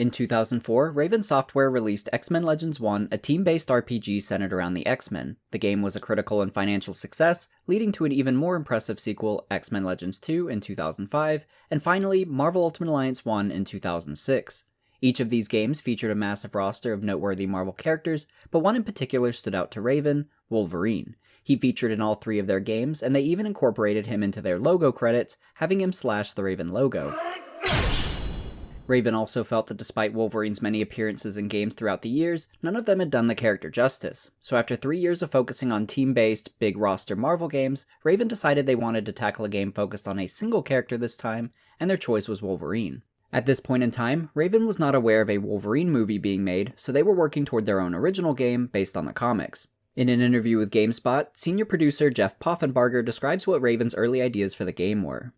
In 2004, Raven Software released X-Men Legends 1, a team-based RPG centered around the X-Men. The game was a critical and financial success, leading to an even more impressive sequel, X-Men Legends 2, in 2005, and finally, Marvel Ultimate Alliance 1 in 2006. Each of these games featured a massive roster of noteworthy Marvel characters, but one in particular stood out to Raven, Wolverine. He featured in all 3 of their games, and they even incorporated him into their logo credits, having him slash the Raven logo. Raven also felt that despite Wolverine's many appearances in games throughout the years, none of them had done the character justice. So after 3 years of focusing on team-based, big-roster Marvel games, Raven decided they wanted to tackle a game focused on a single character this time, and their choice was Wolverine. At this point in time, Raven was not aware of a Wolverine movie being made, so they were working toward their own original game based on the comics. In an interview with GameSpot, senior producer Jeff Poffenbarger describes what Raven's early ideas for the game were.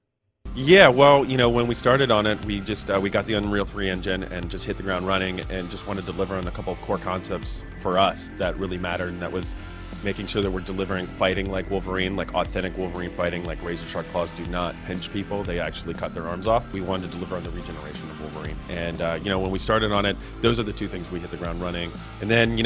Yeah, well, when we started on it, we got the Unreal 3 engine and just hit the ground running and just wanted to deliver on a couple of core concepts for us that really mattered, and that was making sure that we're delivering fighting like Wolverine, like authentic Wolverine fighting, like razor sharp claws do not pinch people, they actually cut their arms off. We wanted to deliver on the regeneration of Wolverine. And, when we started on it, those are the 2 things we hit the ground running. And then,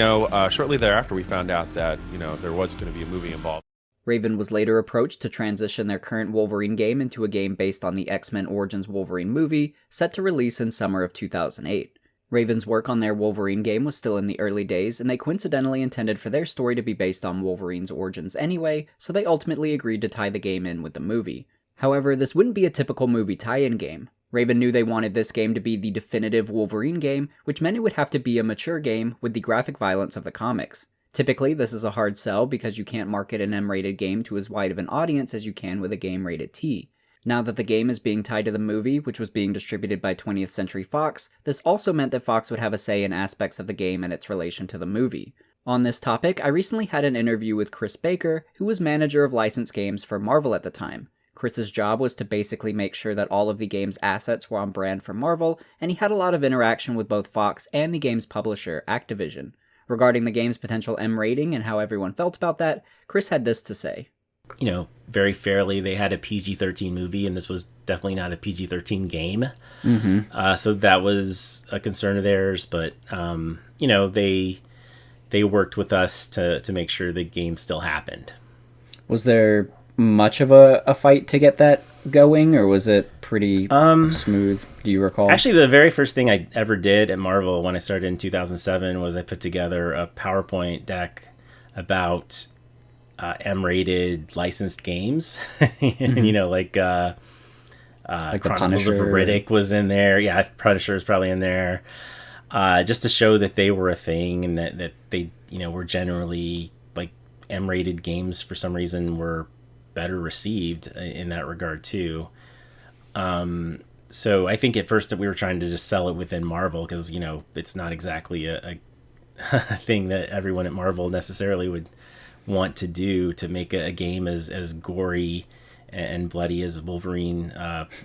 shortly thereafter, we found out that, there was going to be a movie involved. Raven was later approached to transition their current Wolverine game into a game based on the X-Men Origins Wolverine movie, set to release in summer of 2008. Raven's work on their Wolverine game was still in the early days, and they coincidentally intended for their story to be based on Wolverine's origins anyway, so they ultimately agreed to tie the game in with the movie. However, this wouldn't be a typical movie tie-in game. Raven knew they wanted this game to be the definitive Wolverine game, which meant it would have to be a mature game with the graphic violence of the comics. Typically, this is a hard sell because you can't market an M-rated game to as wide of an audience as you can with a game rated T. Now that the game is being tied to the movie, which was being distributed by 20th Century Fox, this also meant that Fox would have a say in aspects of the game and its relation to the movie. On this topic, I recently had an interview with Chris Baker, who was manager of licensed games for Marvel at the time. Chris's job was to basically make sure that all of the game's assets were on brand for Marvel, and he had a lot of interaction with both Fox and the game's publisher, Activision. Regarding the game's potential M rating and how everyone felt about that, Chris had this to say. Very fairly, they had a PG-13 movie, and this was definitely not a PG-13 game. So that was a concern of theirs, but, they worked with us to make sure the game still happened. Was there much of a fight to get that going, or was it pretty smooth? Do you recall? Actually, the very first thing I ever did at Marvel when I started in 2007 was I put together a PowerPoint deck about M-rated licensed games. Like Chronicles of Riddick was in there. Yeah, Punisher is probably in there. Just to show that they were a thing and that they, were generally, like, M-rated games for some reason were better received in that regard too. So I think at first that we were trying to just sell it within Marvel because, it's not exactly a thing that everyone at Marvel necessarily would want to do, to make a game as gory and bloody as Wolverine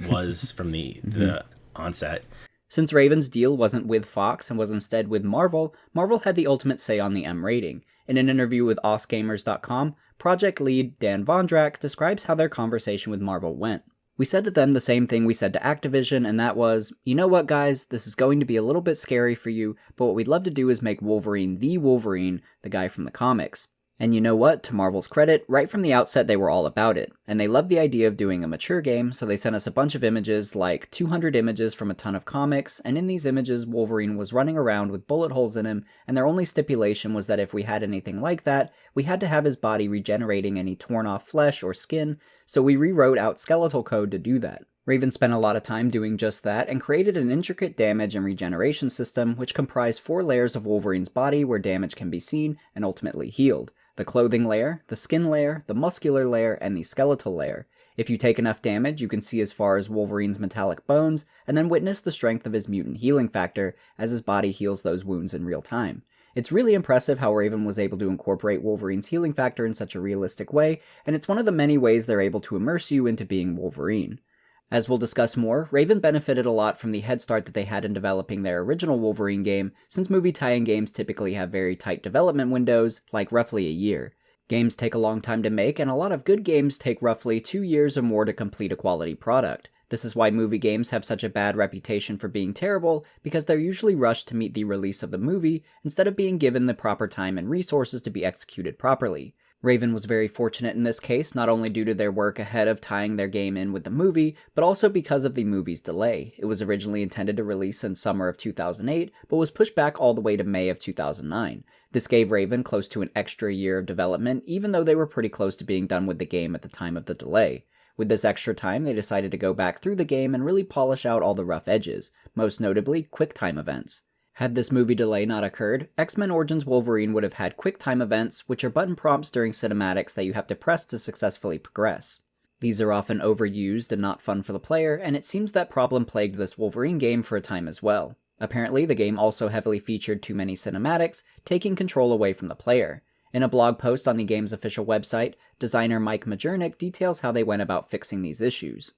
was from the onset. Since Raven's deal wasn't with Fox and was instead with Marvel, Marvel had the ultimate say on the M rating. In an interview with OSGamers.com, project lead Dan Vondrak describes how their conversation with Marvel went. We said to them the same thing we said to Activision, and that was, you know what guys, this is going to be a little bit scary for you, but what we'd love to do is make Wolverine, the guy from the comics. And you know what, to Marvel's credit, right from the outset they were all about it, and they loved the idea of doing a mature game, so they sent us a bunch of images, like 200 images from a ton of comics, and in these images Wolverine was running around with bullet holes in him, and their only stipulation was that if we had anything like that, we had to have his body regenerating any torn off flesh or skin, so we rewrote out skeletal code to do that. Raven spent a lot of time doing just that, and created an intricate damage and regeneration system which comprised 4 layers of Wolverine's body where damage can be seen and ultimately healed. The clothing layer, the skin layer, the muscular layer, and the skeletal layer. If you take enough damage, you can see as far as Wolverine's metallic bones, and then witness the strength of his mutant healing factor as his body heals those wounds in real time. It's really impressive how Raven was able to incorporate Wolverine's healing factor in such a realistic way, and it's one of the many ways they're able to immerse you into being Wolverine. As we'll discuss more, Raven benefited a lot from the head start that they had in developing their original Wolverine game, since movie tie-in games typically have very tight development windows, like roughly a year. Games take a long time to make, and a lot of good games take roughly 2 years or more to complete a quality product. This is why movie games have such a bad reputation for being terrible, because they're usually rushed to meet the release of the movie instead of being given the proper time and resources to be executed properly. Raven was very fortunate in this case, not only due to their work ahead of tying their game in with the movie, but also because of the movie's delay. It was originally intended to release in summer of 2008, but was pushed back all the way to May of 2009. This gave Raven close to an extra year of development, even though they were pretty close to being done with the game at the time of the delay. With this extra time, they decided to go back through the game and really polish out all the rough edges, most notably QuickTime events. Had this movie delay not occurred, X-Men Origins Wolverine would have had QuickTime events, which are button prompts during cinematics that you have to press to successfully progress. These are often overused and not fun for the player, and it seems that problem plagued this Wolverine game for a time as well. Apparently, the game also heavily featured too many cinematics, taking control away from the player. In a blog post on the game's official website, designer Mike Majernik details how they went about fixing these issues.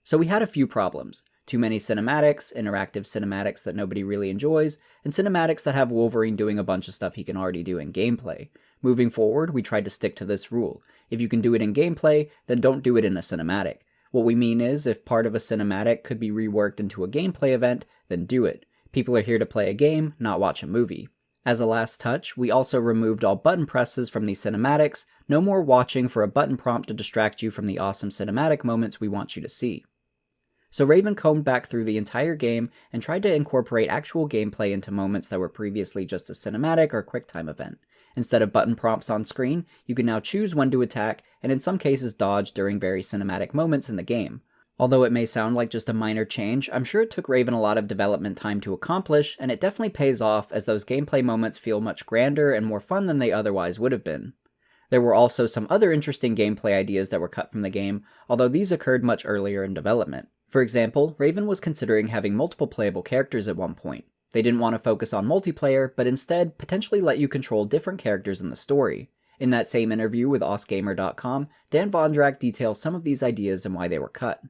So we had a few problems. Too many cinematics, interactive cinematics that nobody really enjoys, and cinematics that have Wolverine doing a bunch of stuff he can already do in gameplay. Moving forward, we tried to stick to this rule. If you can do it in gameplay, then don't do it in a cinematic. What we mean is, if part of a cinematic could be reworked into a gameplay event, then do it. People are here to play a game, not watch a movie. As a last touch, we also removed all button presses from these cinematics, no more watching for a button prompt to distract you from the awesome cinematic moments we want you to see. So Raven combed back through the entire game and tried to incorporate actual gameplay into moments that were previously just a cinematic or QuickTime event. Instead of button prompts on screen, you can now choose when to attack, and in some cases dodge during very cinematic moments in the game. Although it may sound like just a minor change, I'm sure it took Raven a lot of development time to accomplish, and it definitely pays off as those gameplay moments feel much grander and more fun than they otherwise would have been. There were also some other interesting gameplay ideas that were cut from the game, although these occurred much earlier in development. For example, Raven was considering having multiple playable characters at one point. They didn't want to focus on multiplayer, but instead potentially let you control different characters in the story. In that same interview with OSGamer.com, Dan Vondrak details some of these ideas and why they were cut.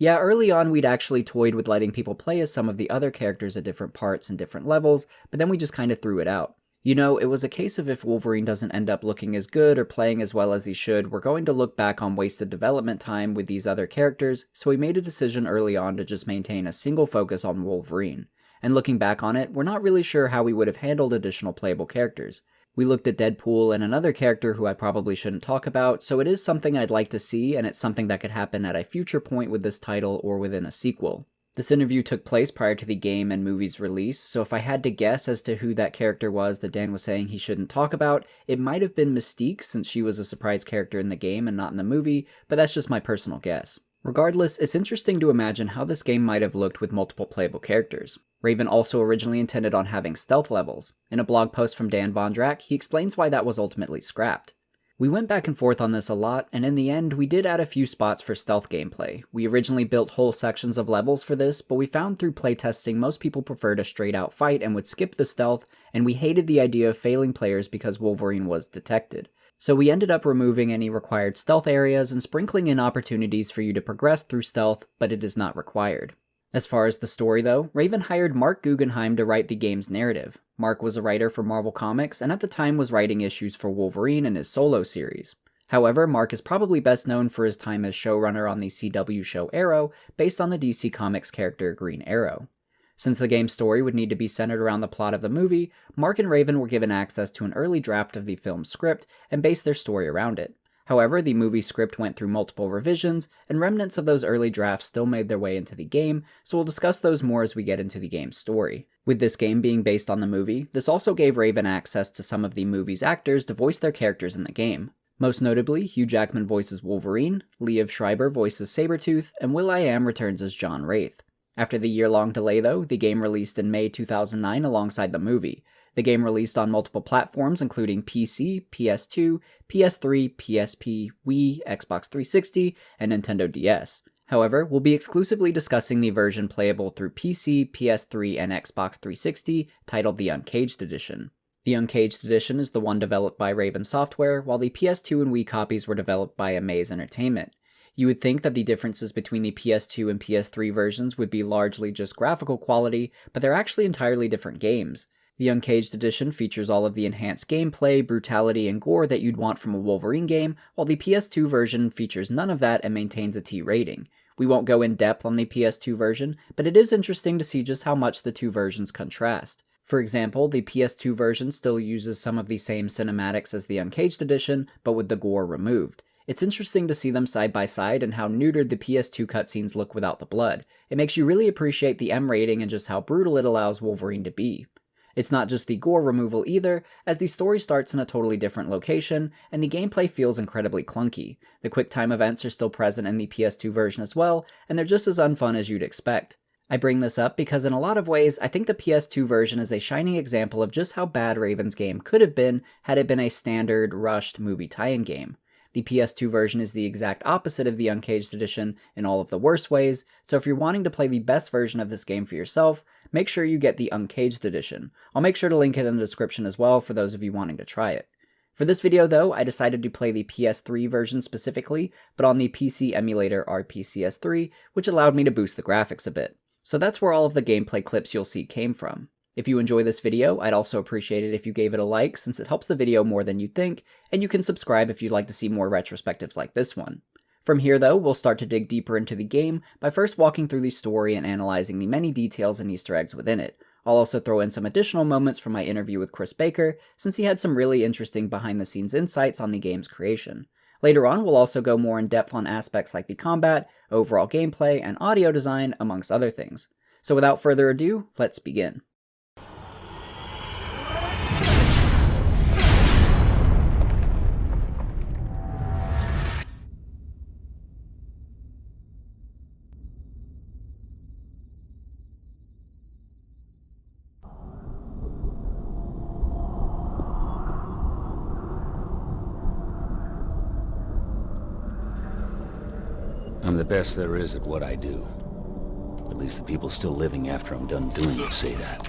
Yeah, early on we'd actually toyed with letting people play as some of the other characters at different parts and different levels, but then we just kind of threw it out. You know, it was a case of if Wolverine doesn't end up looking as good or playing as well as he should, we're going to look back on wasted development time with these other characters, so we made a decision early on to just maintain a single focus on Wolverine. And looking back on it, we're not really sure how we would have handled additional playable characters. We looked at Deadpool and another character who I probably shouldn't talk about, so it is something I'd like to see, and it's something that could happen at a future point with this title or within a sequel. This interview took place prior to the game and movie's release, so if I had to guess as to who that character was that Dan was saying he shouldn't talk about, it might have been Mystique since she was a surprise character in the game and not in the movie, but that's just my personal guess. Regardless, it's interesting to imagine how this game might have looked with multiple playable characters. Raven also originally intended on having stealth levels. In a blog post from Dan Vondrak, he explains why that was ultimately scrapped. We went back and forth on this a lot, and in the end, we did add a few spots for stealth gameplay. We originally built whole sections of levels for this, but we found through playtesting most people preferred a straight-out fight and would skip the stealth, and we hated the idea of failing players because Wolverine was detected. So we ended up removing any required stealth areas and sprinkling in opportunities for you to progress through stealth, but it is not required. As far as the story though, Raven hired Mark Guggenheim to write the game's narrative. Mark was a writer for Marvel Comics and at the time was writing issues for Wolverine in his solo series. However, Mark is probably best known for his time as showrunner on the CW show Arrow, based on the DC Comics character Green Arrow. Since the game's story would need to be centered around the plot of the movie, Mark and Raven were given access to an early draft of the film's script and based their story around it. However, the movie script went through multiple revisions, and remnants of those early drafts still made their way into the game, so we'll discuss those more as we get into the game's story. With this game being based on the movie, this also gave Raven access to some of the movie's actors to voice their characters in the game. Most notably, Hugh Jackman voices Wolverine, Liev Schreiber voices Sabretooth, and will.i.am returns as John Wraith. After the year-long delay though, the game released in May 2009 alongside the movie. The game released on multiple platforms including PC, PS2, PS3, PSP, Wii, Xbox 360, and Nintendo DS. However, we'll be exclusively discussing the version playable through PC, PS3, and Xbox 360, titled the Uncaged Edition. The Uncaged Edition is the one developed by Raven Software, while the PS2 and Wii copies were developed by Amaze Entertainment. You would think that the differences between the PS2 and PS3 versions would be largely just graphical quality, but they're actually entirely different games. The Uncaged Edition features all of the enhanced gameplay, brutality, and gore that you'd want from a Wolverine game, while the PS2 version features none of that and maintains a T rating. We won't go in depth on the PS2 version, but it is interesting to see just how much the two versions contrast. For example, the PS2 version still uses some of the same cinematics as the Uncaged edition, but with the gore removed. It's interesting to see them side by side and how neutered the PS2 cutscenes look without the blood. It makes you really appreciate the M rating and just how brutal it allows Wolverine to be. It's not just the gore removal either, as the story starts in a totally different location, and the gameplay feels incredibly clunky. The QuickTime events are still present in the PS2 version as well, and they're just as unfun as you'd expect. I bring this up because in a lot of ways, I think the PS2 version is a shining example of just how bad Raven's game could have been had it been a standard, rushed movie tie-in game. The PS2 version is the exact opposite of the Uncaged edition in all of the worst ways, so if you're wanting to play the best version of this game for yourself, make sure you get the Uncaged edition. I'll make sure to link it in the description as well for those of you wanting to try it. For this video though, I decided to play the PS3 version specifically, but on the PC emulator RPCS3, which allowed me to boost the graphics a bit. So that's where all of the gameplay clips you'll see came from. If you enjoy this video, I'd also appreciate it if you gave it a like since it helps the video more than you'd think, and you can subscribe if you'd like to see more retrospectives like this one. From here though, we'll start to dig deeper into the game by first walking through the story and analyzing the many details and Easter eggs within it. I'll also throw in some additional moments from my interview with Chris Baker, since he had some really interesting behind-the-scenes insights on the game's creation. Later on, we'll also go more in depth on aspects like the combat, overall gameplay, and audio design, amongst other things. So without further ado, let's begin. I'm the best there is at what I do. At least the people still living after I'm done doing it say that.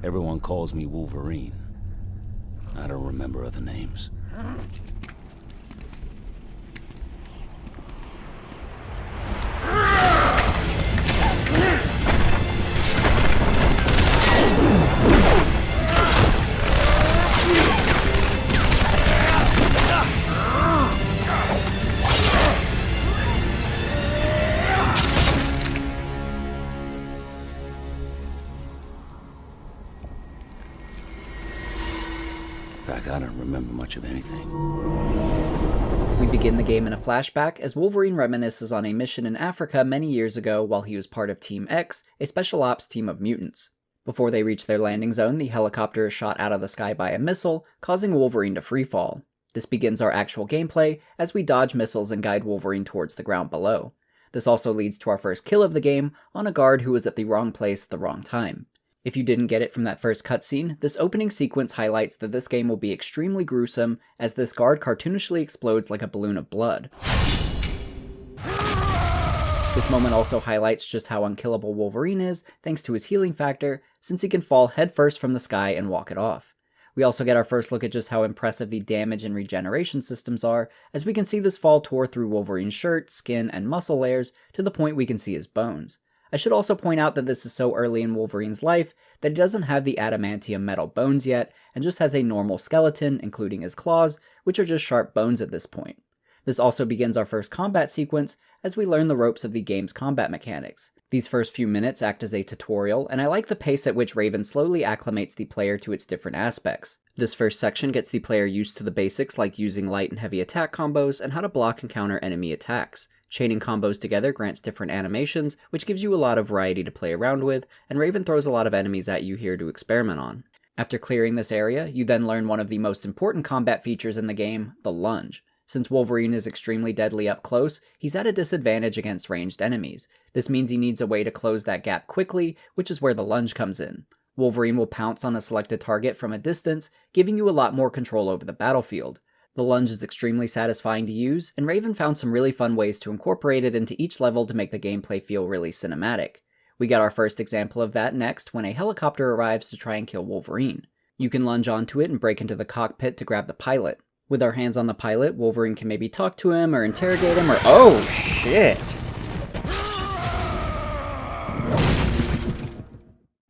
Everyone calls me Wolverine. I don't remember other names. In fact, I don't remember much of anything. We begin the game in a flashback as Wolverine reminisces on a mission in Africa many years ago while he was part of Team X, a special ops team of mutants. Before they reach their landing zone, the helicopter is shot out of the sky by a missile, causing Wolverine to freefall. This begins our actual gameplay as we dodge missiles and guide Wolverine towards the ground below. This also leads to our first kill of the game on a guard who was at the wrong place at the wrong time. If you didn't get it from that first cutscene, this opening sequence highlights that this game will be extremely gruesome as this guard cartoonishly explodes like a balloon of blood. This moment also highlights just how unkillable Wolverine is thanks to his healing factor, since he can fall headfirst from the sky and walk it off. We also get our first look at just how impressive the damage and regeneration systems are, as we can see this fall tore through Wolverine's shirt, skin, and muscle layers to the point we can see his bones. I should also point out that this is so early in Wolverine's life that he doesn't have the adamantium metal bones yet, and just has a normal skeleton, including his claws, which are just sharp bones at this point. This also begins our first combat sequence as we learn the ropes of the game's combat mechanics. These first few minutes act as a tutorial, and I like the pace at which Raven slowly acclimates the player to its different aspects. This first section gets the player used to the basics like using light and heavy attack combos and how to block and counter enemy attacks. Chaining combos together grants different animations, which gives you a lot of variety to play around with, and Raven throws a lot of enemies at you here to experiment on. After clearing this area, you then learn one of the most important combat features in the game, the lunge. Since Wolverine is extremely deadly up close, he's at a disadvantage against ranged enemies. This means he needs a way to close that gap quickly, which is where the lunge comes in. Wolverine will pounce on a selected target from a distance, giving you a lot more control over the battlefield. The lunge is extremely satisfying to use, and Raven found some really fun ways to incorporate it into each level to make the gameplay feel really cinematic. We get our first example of that next when a helicopter arrives to try and kill Wolverine. You can lunge onto it and break into the cockpit to grab the pilot. With our hands on the pilot, Wolverine can maybe talk to him or interrogate him or— oh shit!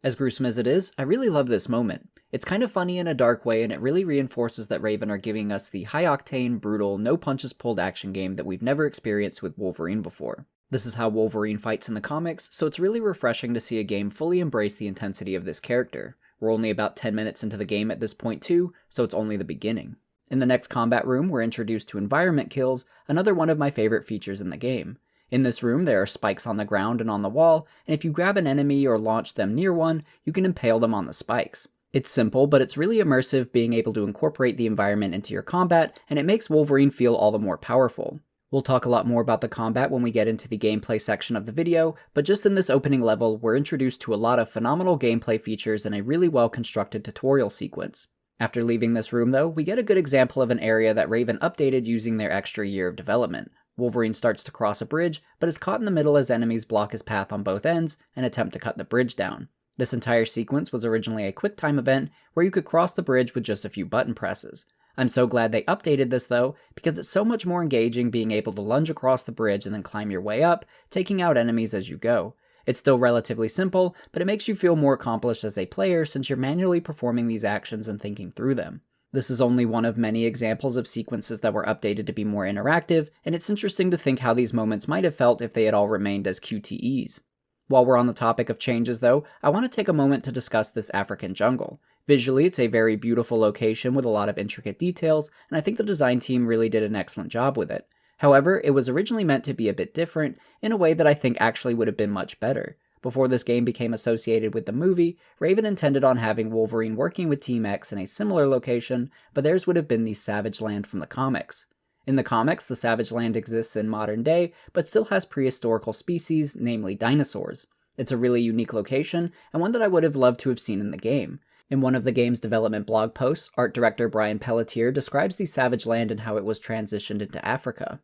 As gruesome as it is, I really love this moment. It's kind of funny in a dark way, and it really reinforces that Raven are giving us the high-octane, brutal, no-punches-pulled action game that we've never experienced with Wolverine before. This is how Wolverine fights in the comics, so it's really refreshing to see a game fully embrace the intensity of this character. We're only about 10 minutes into the game at this point too, so it's only the beginning. In the next combat room, we're introduced to environment kills, another one of my favorite features in the game. In this room, there are spikes on the ground and on the wall, and if you grab an enemy or launch them near one, you can impale them on the spikes. It's simple, but it's really immersive being able to incorporate the environment into your combat, and it makes Wolverine feel all the more powerful. We'll talk a lot more about the combat when we get into the gameplay section of the video, but just in this opening level, we're introduced to a lot of phenomenal gameplay features and a really well-constructed tutorial sequence. After leaving this room though, we get a good example of an area that Raven updated using their extra year of development. Wolverine starts to cross a bridge, but is caught in the middle as enemies block his path on both ends and attempt to cut the bridge down. This entire sequence was originally a QuickTime event where you could cross the bridge with just a few button presses. I'm so glad they updated this though, because it's so much more engaging being able to lunge across the bridge and then climb your way up, taking out enemies as you go. It's still relatively simple, but it makes you feel more accomplished as a player since you're manually performing these actions and thinking through them. This is only one of many examples of sequences that were updated to be more interactive, and it's interesting to think how these moments might have felt if they had all remained as QTEs. While we're on the topic of changes though, I want to take a moment to discuss this African jungle. Visually, it's a very beautiful location with a lot of intricate details, and I think the design team really did an excellent job with it. However, it was originally meant to be a bit different, in a way that I think actually would have been much better. Before this game became associated with the movie, Raven intended on having Wolverine working with Team X in a similar location, but theirs would have been the Savage Land from the comics. In the comics, the Savage Land exists in modern day, but still has prehistorical species, namely dinosaurs. It's a really unique location, and one that I would have loved to have seen in the game. In one of the game's development blog posts, art director Brian Pelletier describes the Savage Land and how it was transitioned into Africa.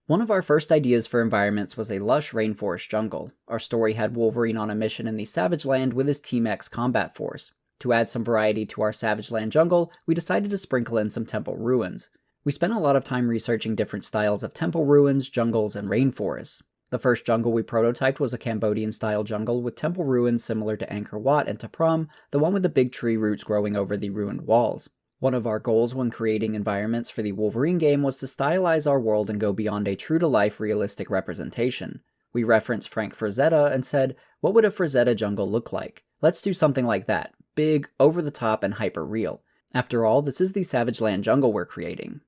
One of our first ideas for environments was a lush rainforest jungle. Our story had Wolverine on a mission in the Savage Land with his Team X combat force. To add some variety to our Savage Land jungle, we decided to sprinkle in some temple ruins. We spent a lot of time researching different styles of temple ruins, jungles, and rainforests. The first jungle we prototyped was a Cambodian-style jungle with temple ruins similar to Angkor Wat and Ta Prohm, the one with the big tree roots growing over the ruined walls. One of our goals when creating environments for the Wolverine game was to stylize our world and go beyond a true-to-life realistic representation. We referenced Frank Frazetta and said, what would a Frazetta jungle look like? Let's do something like that. Big, over-the-top, and hyper-real. After all, this is the Savage Land jungle we're creating.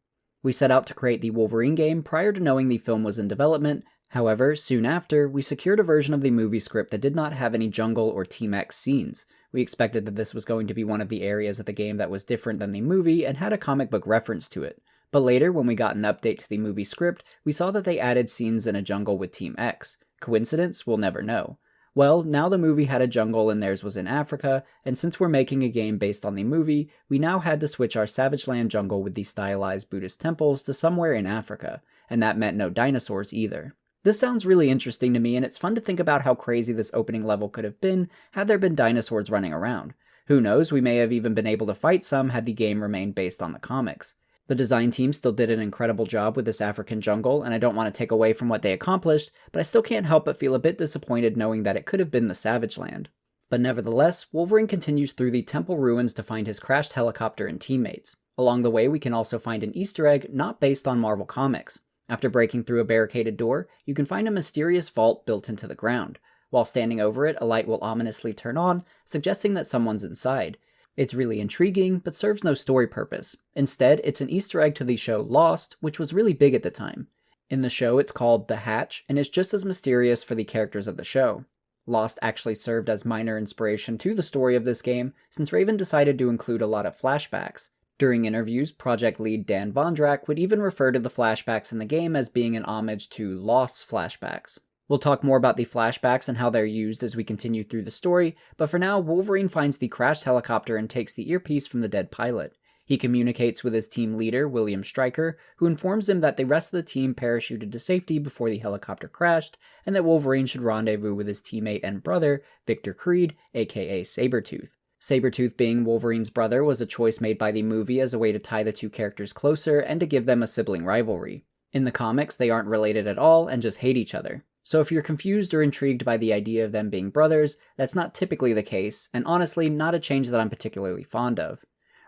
We set out to create the Wolverine game prior to knowing the film was in development. However, soon after, we secured a version of the movie script that did not have any jungle or Team X scenes. We expected that this was going to be one of the areas of the game that was different than the movie and had a comic book reference to it. But later, when we got an update to the movie script, we saw that they added scenes in a jungle with Team X. Coincidence? We'll never know. Well, now the movie had a jungle and theirs was in Africa, and since we're making a game based on the movie, we now had to switch our Savage Land jungle with the stylized Buddhist temples to somewhere in Africa, and that meant no dinosaurs either. This sounds really interesting to me, and it's fun to think about how crazy this opening level could have been had there been dinosaurs running around. Who knows, we may have even been able to fight some had the game remained based on the comics. The design team still did an incredible job with this African jungle, and I don't want to take away from what they accomplished, but I still can't help but feel a bit disappointed knowing that it could have been the Savage Land. But nevertheless, Wolverine continues through the temple ruins to find his crashed helicopter and teammates. Along the way, we can also find an Easter egg not based on Marvel Comics. After breaking through a barricaded door, you can find a mysterious vault built into the ground. While standing over it, a light will ominously turn on, suggesting that someone's inside. It's really intriguing, but serves no story purpose. Instead, it's an Easter egg to the show Lost, which was really big at the time. In the show, it's called The Hatch, and is just as mysterious for the characters of the show. Lost actually served as minor inspiration to the story of this game, since Raven decided to include a lot of flashbacks. During interviews, project lead Dan Vondrak would even refer to the flashbacks in the game as being an homage to Lost's flashbacks. We'll talk more about the flashbacks and how they're used as we continue through the story, but for now, Wolverine finds the crashed helicopter and takes the earpiece from the dead pilot. He communicates with his team leader, William Stryker, who informs him that the rest of the team parachuted to safety before the helicopter crashed, and that Wolverine should rendezvous with his teammate and brother, Victor Creed, aka Sabretooth. Sabretooth being Wolverine's brother was a choice made by the movie as a way to tie the two characters closer and to give them a sibling rivalry. In the comics, they aren't related at all and just hate each other. So if you're confused or intrigued by the idea of them being brothers, that's not typically the case, and honestly, not a change that I'm particularly fond of.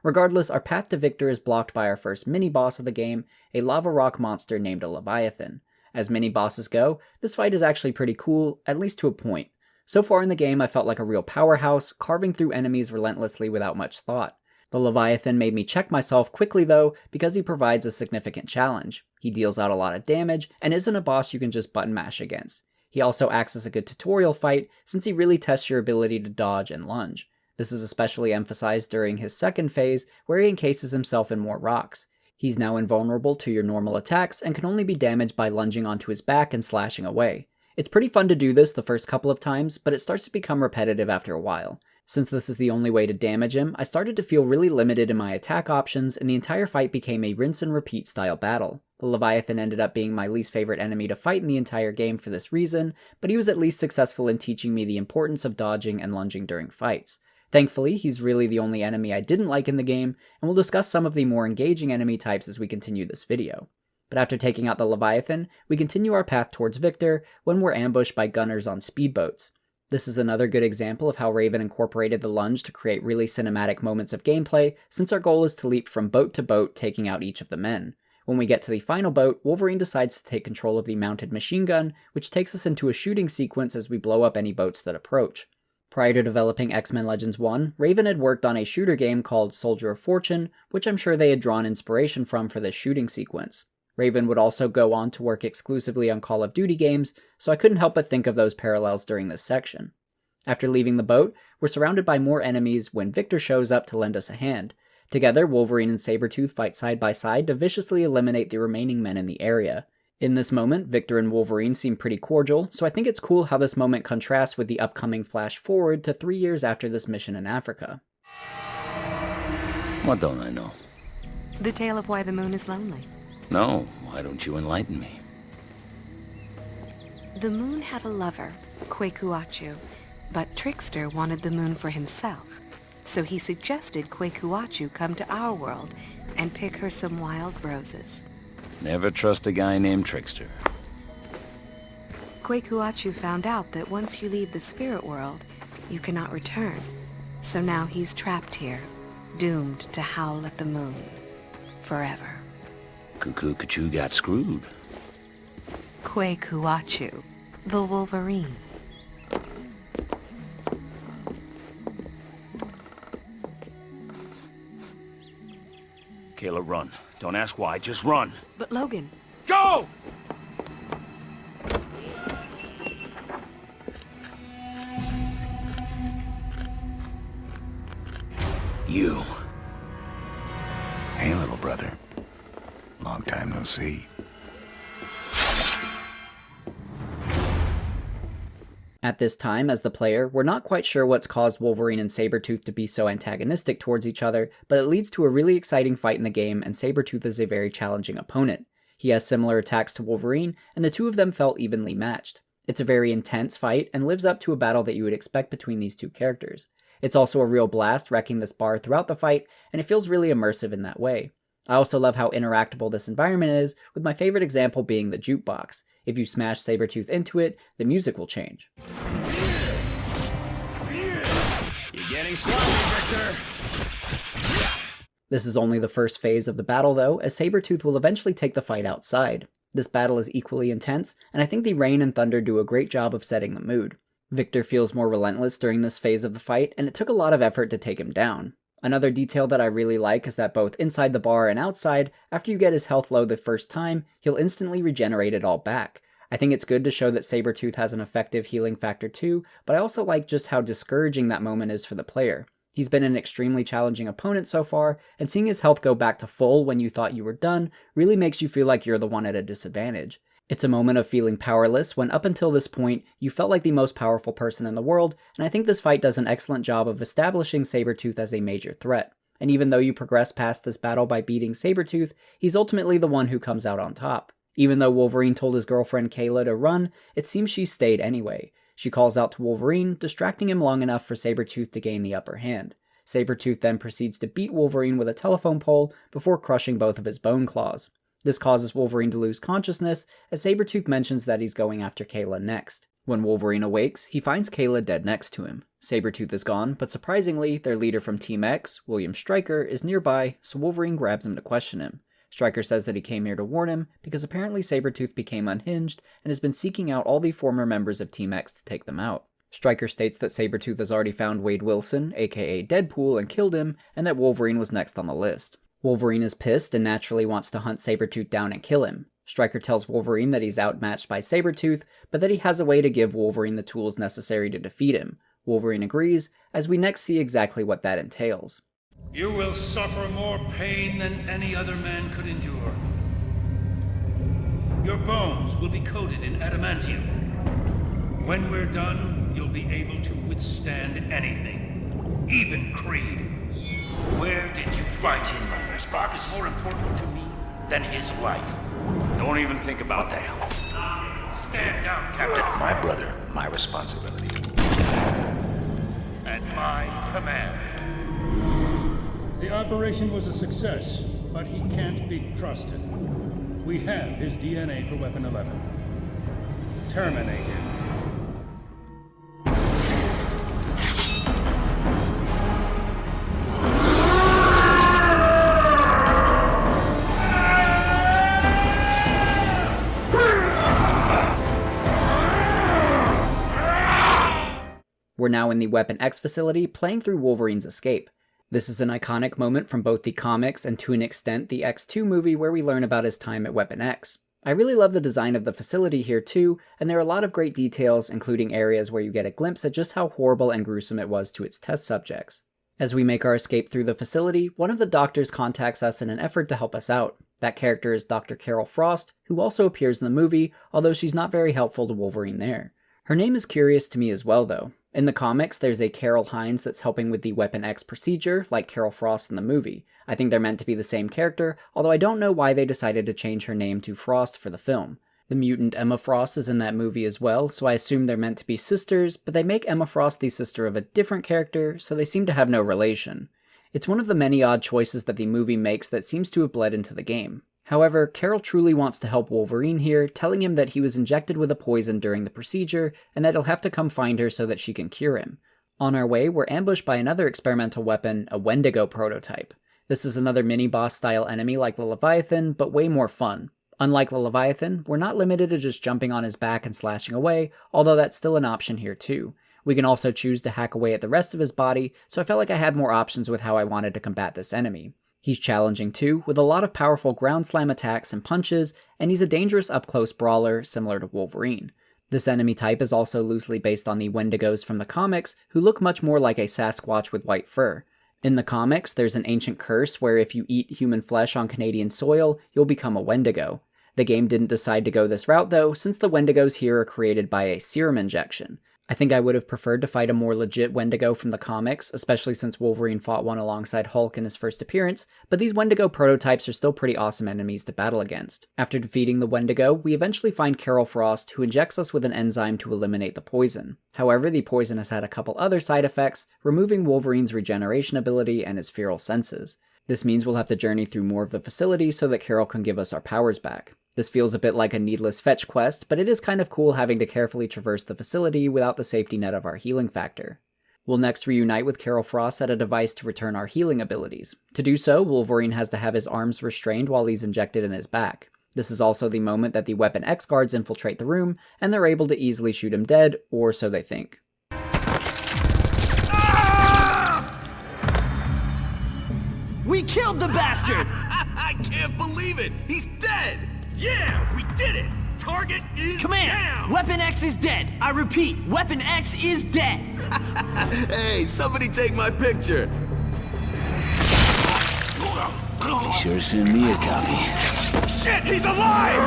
Regardless, our path to Victor is blocked by our first mini-boss of the game, a lava rock monster named a Leviathan. As mini-bosses go, this fight is actually pretty cool, at least to a point. So far in the game, I felt like a real powerhouse, carving through enemies relentlessly without much thought. The Leviathan made me check myself quickly though, because he provides a significant challenge. He deals out a lot of damage, and isn't a boss you can just button mash against. He also acts as a good tutorial fight, since he really tests your ability to dodge and lunge. This is especially emphasized during his second phase, where he encases himself in more rocks. He's now invulnerable to your normal attacks, and can only be damaged by lunging onto his back and slashing away. It's pretty fun to do this the first couple of times, but it starts to become repetitive after a while. Since this is the only way to damage him, I started to feel really limited in my attack options, and the entire fight became a rinse and repeat style battle. The Leviathan ended up being my least favorite enemy to fight in the entire game for this reason, but he was at least successful in teaching me the importance of dodging and lunging during fights. Thankfully, he's really the only enemy I didn't like in the game, and we'll discuss some of the more engaging enemy types as we continue this video. But after taking out the Leviathan, we continue our path towards Victor when we're ambushed by gunners on speedboats. This is another good example of how Raven incorporated the lunge to create really cinematic moments of gameplay, since our goal is to leap from boat to boat, taking out each of the men. When we get to the final boat, Wolverine decides to take control of the mounted machine gun, which takes us into a shooting sequence as we blow up any boats that approach. Prior to developing X-Men Legends 1, Raven had worked on a shooter game called Soldier of Fortune, which I'm sure they had drawn inspiration from for this shooting sequence. Raven would also go on to work exclusively on Call of Duty games, so I couldn't help but think of those parallels during this section. After leaving the boat, we're surrounded by more enemies when Victor shows up to lend us a hand. Together, Wolverine and Sabretooth fight side by side to viciously eliminate the remaining men in the area. In this moment, Victor and Wolverine seem pretty cordial, so I think it's cool how this moment contrasts with the upcoming flash forward to 3 years after this mission in Africa. What don't I know? The tale of why the moon is lonely. No, why don't you enlighten me? The moon had a lover, Kwekuachu, but Trickster wanted the moon for himself. So he suggested Kwekuachu come to our world and pick her some wild roses. Never trust a guy named Trickster. Kwekuachu found out that once you leave the spirit world, you cannot return. So now he's trapped here, doomed to howl at the moon. Forever. Cuckoo got screwed. Kwekuachu, the Wolverine. Kayla, run. Don't ask why, just run. But Logan... Go! You. Hey, little brother. Long time no see. At this time, as the player, we're not quite sure what's caused Wolverine and Sabretooth to be so antagonistic towards each other, but it leads to a really exciting fight in the game, and Sabretooth is a very challenging opponent. He has similar attacks to Wolverine, and the two of them felt evenly matched. It's a very intense fight, and lives up to a battle that you would expect between these two characters. It's also a real blast wrecking this bar throughout the fight, and it feels really immersive in that way. I also love how interactable this environment is, with my favorite example being the jukebox. If you smash Sabretooth into it, the music will change. You're getting sloppy, Victor! This is only the first phase of the battle though, as Sabretooth will eventually take the fight outside. This battle is equally intense, and I think the rain and thunder do a great job of setting the mood. Victor feels more relentless during this phase of the fight, and it took a lot of effort to take him down. Another detail that I really like is that both inside the bar and outside, after you get his health low the first time, he'll instantly regenerate it all back. I think it's good to show that Sabretooth has an effective healing factor too, but I also like just how discouraging that moment is for the player. He's been an extremely challenging opponent so far, and seeing his health go back to full when you thought you were done really makes you feel like you're the one at a disadvantage. It's a moment of feeling powerless when up until this point, you felt like the most powerful person in the world, and I think this fight does an excellent job of establishing Sabretooth as a major threat. And even though you progress past this battle by beating Sabretooth, he's ultimately the one who comes out on top. Even though Wolverine told his girlfriend Kayla to run, it seems she stayed anyway. She calls out to Wolverine, distracting him long enough for Sabretooth to gain the upper hand. Sabretooth then proceeds to beat Wolverine with a telephone pole before crushing both of his bone claws. This causes Wolverine to lose consciousness, as Sabretooth mentions that he's going after Kayla next. When Wolverine awakes, he finds Kayla dead next to him. Sabretooth is gone, but surprisingly, their leader from Team X, William Stryker, is nearby, so Wolverine grabs him to question him. Stryker says that he came here to warn him, because apparently Sabretooth became unhinged and has been seeking out all the former members of Team X to take them out. Stryker states that Sabretooth has already found Wade Wilson, aka Deadpool, and killed him, and that Wolverine was next on the list. Wolverine is pissed and naturally wants to hunt Sabretooth down and kill him. Stryker tells Wolverine that he's outmatched by Sabretooth, but that he has a way to give Wolverine the tools necessary to defeat him. Wolverine agrees, as we next see exactly what that entails. You will suffer more pain than any other man could endure. Your bones will be coated in adamantium. When we're done, you'll be able to withstand anything, even Creed. Where did you fight him? This Spock is more important to me than his life. Don't even think about that. Stand down, Captain. My brother, my responsibility. At my command. The operation was a success, but he can't be trusted. We have his DNA for Weapon 11. Terminate him. We're now in the Weapon X facility, playing through Wolverine's escape. This is an iconic moment from both the comics and to an extent the X2 movie where we learn about his time at Weapon X. I really love the design of the facility here too, and there are a lot of great details, including areas where you get a glimpse at just how horrible and gruesome it was to its test subjects. As we make our escape through the facility, one of the doctors contacts us in an effort to help us out. That character is Dr. Carol Frost, who also appears in the movie, although she's not very helpful to Wolverine there. Her name is curious to me as well though. In the comics, there's a Carol Hines that's helping with the Weapon X procedure, like Carol Frost in the movie. I think they're meant to be the same character, although I don't know why they decided to change her name to Frost for the film. The mutant Emma Frost is in that movie as well, so I assume they're meant to be sisters, but they make Emma Frost the sister of a different character, so they seem to have no relation. It's one of the many odd choices that the movie makes that seems to have bled into the game. However, Carol truly wants to help Wolverine here, telling him that he was injected with a poison during the procedure, and that he'll have to come find her so that she can cure him. On our way, we're ambushed by another experimental weapon, a Wendigo prototype. This is another mini-boss style enemy like the Leviathan, but way more fun. Unlike the Leviathan, we're not limited to just jumping on his back and slashing away, although that's still an option here too. We can also choose to hack away at the rest of his body, so I felt like I had more options with how I wanted to combat this enemy. He's challenging too, with a lot of powerful ground slam attacks and punches, and he's a dangerous up-close brawler similar to Wolverine. This enemy type is also loosely based on the Wendigos from the comics, who look much more like a Sasquatch with white fur. In the comics, there's an ancient curse where if you eat human flesh on Canadian soil, you'll become a Wendigo. The game didn't decide to go this route though, since the Wendigos here are created by a serum injection. I think I would have preferred to fight a more legit Wendigo from the comics, especially since Wolverine fought one alongside Hulk in his first appearance, but these Wendigo prototypes are still pretty awesome enemies to battle against. After defeating the Wendigo, we eventually find Carol Frost, who injects us with an enzyme to eliminate the poison. However, the poison has had a couple other side effects, removing Wolverine's regeneration ability and his feral senses. This means we'll have to journey through more of the facility so that Carol can give us our powers back. This feels a bit like a needless fetch quest, but it is kind of cool having to carefully traverse the facility without the safety net of our healing factor. We'll next reunite with Carol Frost at a device to return our healing abilities. To do so, Wolverine has to have his arms restrained while he's injected in his back. This is also the moment that the Weapon X guards infiltrate the room, and they're able to easily shoot him dead, or so they think. We killed the bastard! I can't believe it! He's dead! Yeah, we did it! Target is Command! down! Weapon X is dead! I repeat, Weapon X is dead! Hey, somebody take my picture! Be sure to send me a copy. Shit, he's alive!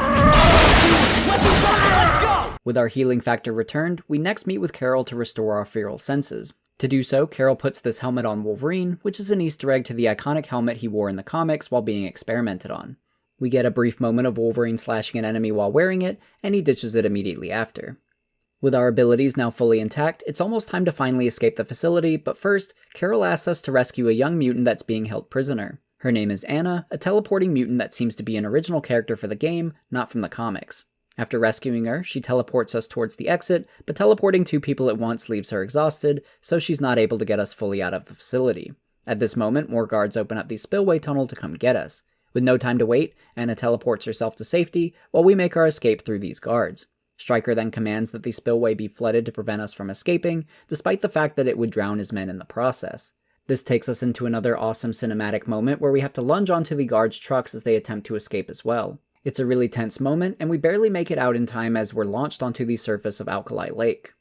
Let's go! With our healing factor returned, we next meet with Carol to restore our feral senses. To do so, Carol puts this helmet on Wolverine, which is an Easter egg to the iconic helmet he wore in the comics while being experimented on. We get a brief moment of Wolverine slashing an enemy while wearing it, and he ditches it immediately after. With our abilities now fully intact, it's almost time to finally escape the facility, but first, Carol asks us to rescue a young mutant that's being held prisoner. Her name is Anna, a teleporting mutant that seems to be an original character for the game, not from the comics. After rescuing her, she teleports us towards the exit, but teleporting 2 people at once leaves her exhausted, so she's not able to get us fully out of the facility. At this moment, more guards open up the spillway tunnel to come get us. With no time to wait, Anna teleports herself to safety, while we make our escape through these guards. Stryker then commands that the spillway be flooded to prevent us from escaping, despite the fact that it would drown his men in the process. This takes us into another awesome cinematic moment where we have to lunge onto the guards' trucks as they attempt to escape as well. It's a really tense moment, and we barely make it out in time as we're launched onto the surface of Alkali Lake.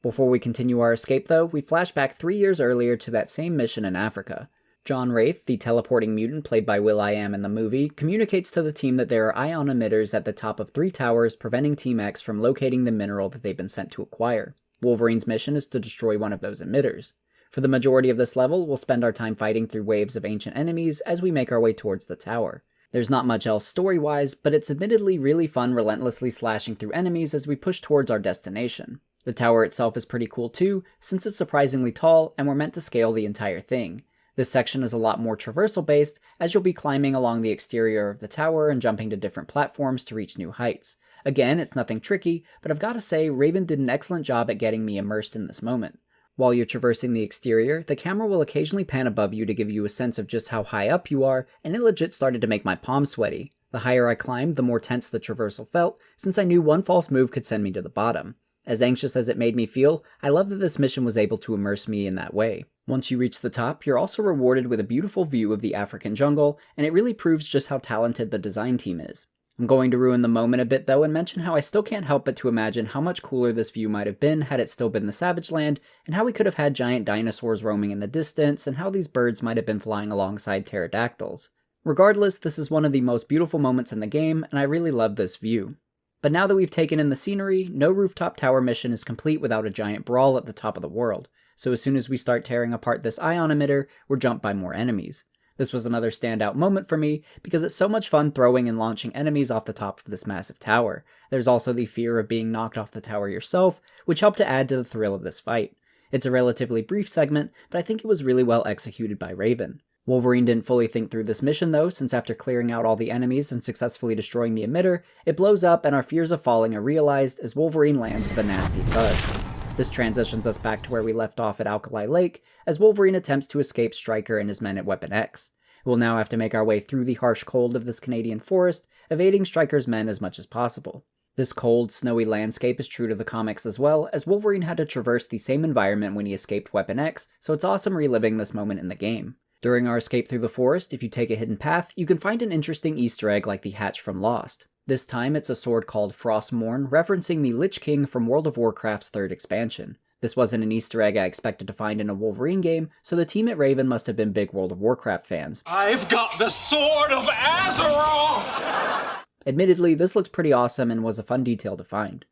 Before we continue our escape though, we flash back 3 years earlier to that same mission in Africa. John Wraith, the teleporting mutant played by Will.i.am in the movie, communicates to the team that there are ion emitters at the top of 3 towers preventing Team X from locating the mineral that they've been sent to acquire. Wolverine's mission is to destroy one of those emitters. For the majority of this level, we'll spend our time fighting through waves of ancient enemies as we make our way towards the tower. There's not much else story-wise, but it's admittedly really fun relentlessly slashing through enemies as we push towards our destination. The tower itself is pretty cool too, since it's surprisingly tall and we're meant to scale the entire thing. This section is a lot more traversal based, as you'll be climbing along the exterior of the tower and jumping to different platforms to reach new heights. Again, it's nothing tricky, but I've gotta say, Raven did an excellent job at getting me immersed in this moment. While you're traversing the exterior, the camera will occasionally pan above you to give you a sense of just how high up you are, and it legit started to make my palms sweaty. The higher I climbed, the more tense the traversal felt, since I knew one false move could send me to the bottom. As anxious as it made me feel, I love that this mission was able to immerse me in that way. Once you reach the top, you're also rewarded with a beautiful view of the African jungle, and it really proves just how talented the design team is. I'm going to ruin the moment a bit though and mention how I still can't help but to imagine how much cooler this view might have been had it still been the Savage Land, and how we could have had giant dinosaurs roaming in the distance, and how these birds might have been flying alongside pterodactyls. Regardless, this is one of the most beautiful moments in the game, and I really love this view. But now that we've taken in the scenery, no rooftop tower mission is complete without a giant brawl at the top of the world, so as soon as we start tearing apart this ion emitter, we're jumped by more enemies. This was another standout moment for me, because it's so much fun throwing and launching enemies off the top of this massive tower. There's also the fear of being knocked off the tower yourself, which helped to add to the thrill of this fight. It's a relatively brief segment, but I think it was really well executed by Raven. Wolverine didn't fully think through this mission though, since after clearing out all the enemies and successfully destroying the emitter, it blows up and our fears of falling are realized as Wolverine lands with a nasty thud. This transitions us back to where we left off at Alkali Lake, as Wolverine attempts to escape Stryker and his men at Weapon X. We'll now have to make our way through the harsh cold of this Canadian forest, evading Stryker's men as much as possible. This cold, snowy landscape is true to the comics as well, as Wolverine had to traverse the same environment when he escaped Weapon X, so it's awesome reliving this moment in the game. During our escape through the forest, if you take a hidden path, you can find an interesting Easter egg like the hatch from Lost. This time it's a sword called Frostmourne, referencing the Lich King from World of Warcraft's 3rd expansion. This wasn't an Easter egg I expected to find in a Wolverine game, so the team at Raven must have been big World of Warcraft fans. I've got the Sword of Azeroth! Admittedly, this looks pretty awesome and was a fun detail to find.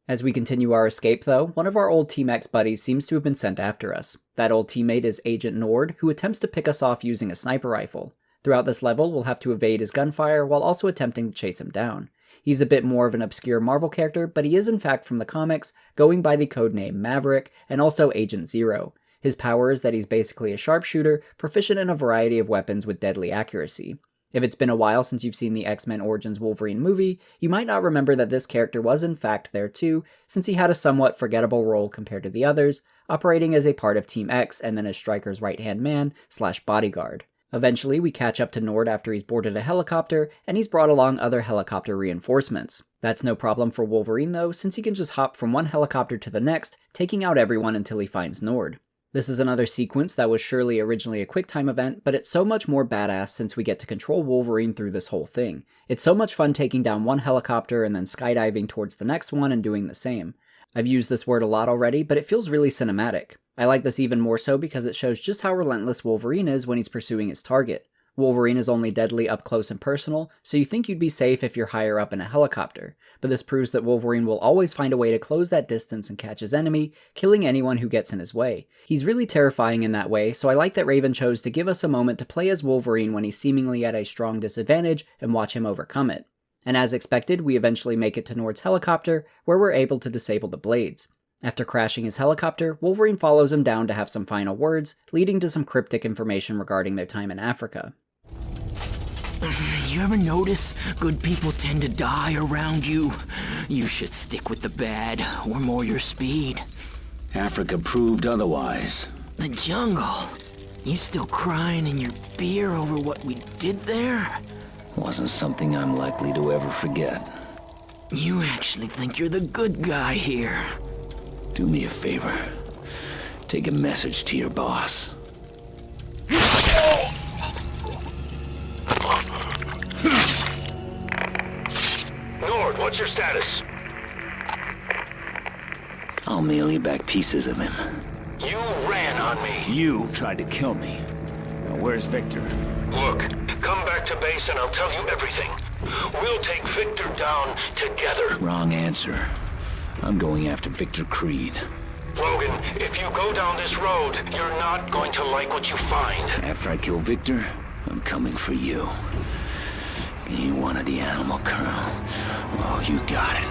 As we continue our escape though, one of our old Team X buddies seems to have been sent after us. That old teammate is Agent Nord, who attempts to pick us off using a sniper rifle. Throughout this level, we'll have to evade his gunfire while also attempting to chase him down. He's a bit more of an obscure Marvel character, but he is in fact from the comics, going by the codename Maverick, and also Agent Zero. His power is that he's basically a sharpshooter, proficient in a variety of weapons with deadly accuracy. If it's been a while since you've seen the X-Men Origins Wolverine movie, you might not remember that this character was in fact there too, since he had a somewhat forgettable role compared to the others, operating as a part of Team X and then as Stryker's right-hand man / bodyguard. Eventually, we catch up to Nord after he's boarded a helicopter, and he's brought along other helicopter reinforcements. That's no problem for Wolverine though, since he can just hop from one helicopter to the next, taking out everyone until he finds Nord. This is another sequence that was surely originally a QuickTime event, but it's so much more badass since we get to control Wolverine through this whole thing. It's so much fun taking down one helicopter and then skydiving towards the next one and doing the same. I've used this word a lot already, but it feels really cinematic. I like this even more so because it shows just how relentless Wolverine is when he's pursuing his target. Wolverine is only deadly up close and personal, so you think you'd be safe if you're higher up in a helicopter, but this proves that Wolverine will always find a way to close that distance and catch his enemy, killing anyone who gets in his way. He's really terrifying in that way, so I like that Raven chose to give us a moment to play as Wolverine when he's seemingly at a strong disadvantage and watch him overcome it. And as expected, we eventually make it to Nord's helicopter, where we're able to disable the blades. After crashing his helicopter, Wolverine follows him down to have some final words, leading to some cryptic information regarding their time in Africa. You ever notice good people tend to die around you? You should stick with the bad, or more your speed. Africa proved otherwise. The jungle. You still crying in your beer over what we did there? Wasn't something I'm likely to ever forget. You actually think you're the good guy here. Do me a favor. Take a message to your boss. Nord, what's your status? I'll mail you back pieces of him. You ran on me. You tried to kill me. Now where's Victor? Look, come back to base and I'll tell you everything. We'll take Victor down together. Wrong answer. I'm going after Victor Creed. Logan, if you go down this road, you're not going to like what you find. After I kill Victor, I'm coming for you. You wanted the animal, Colonel. Oh, you got it.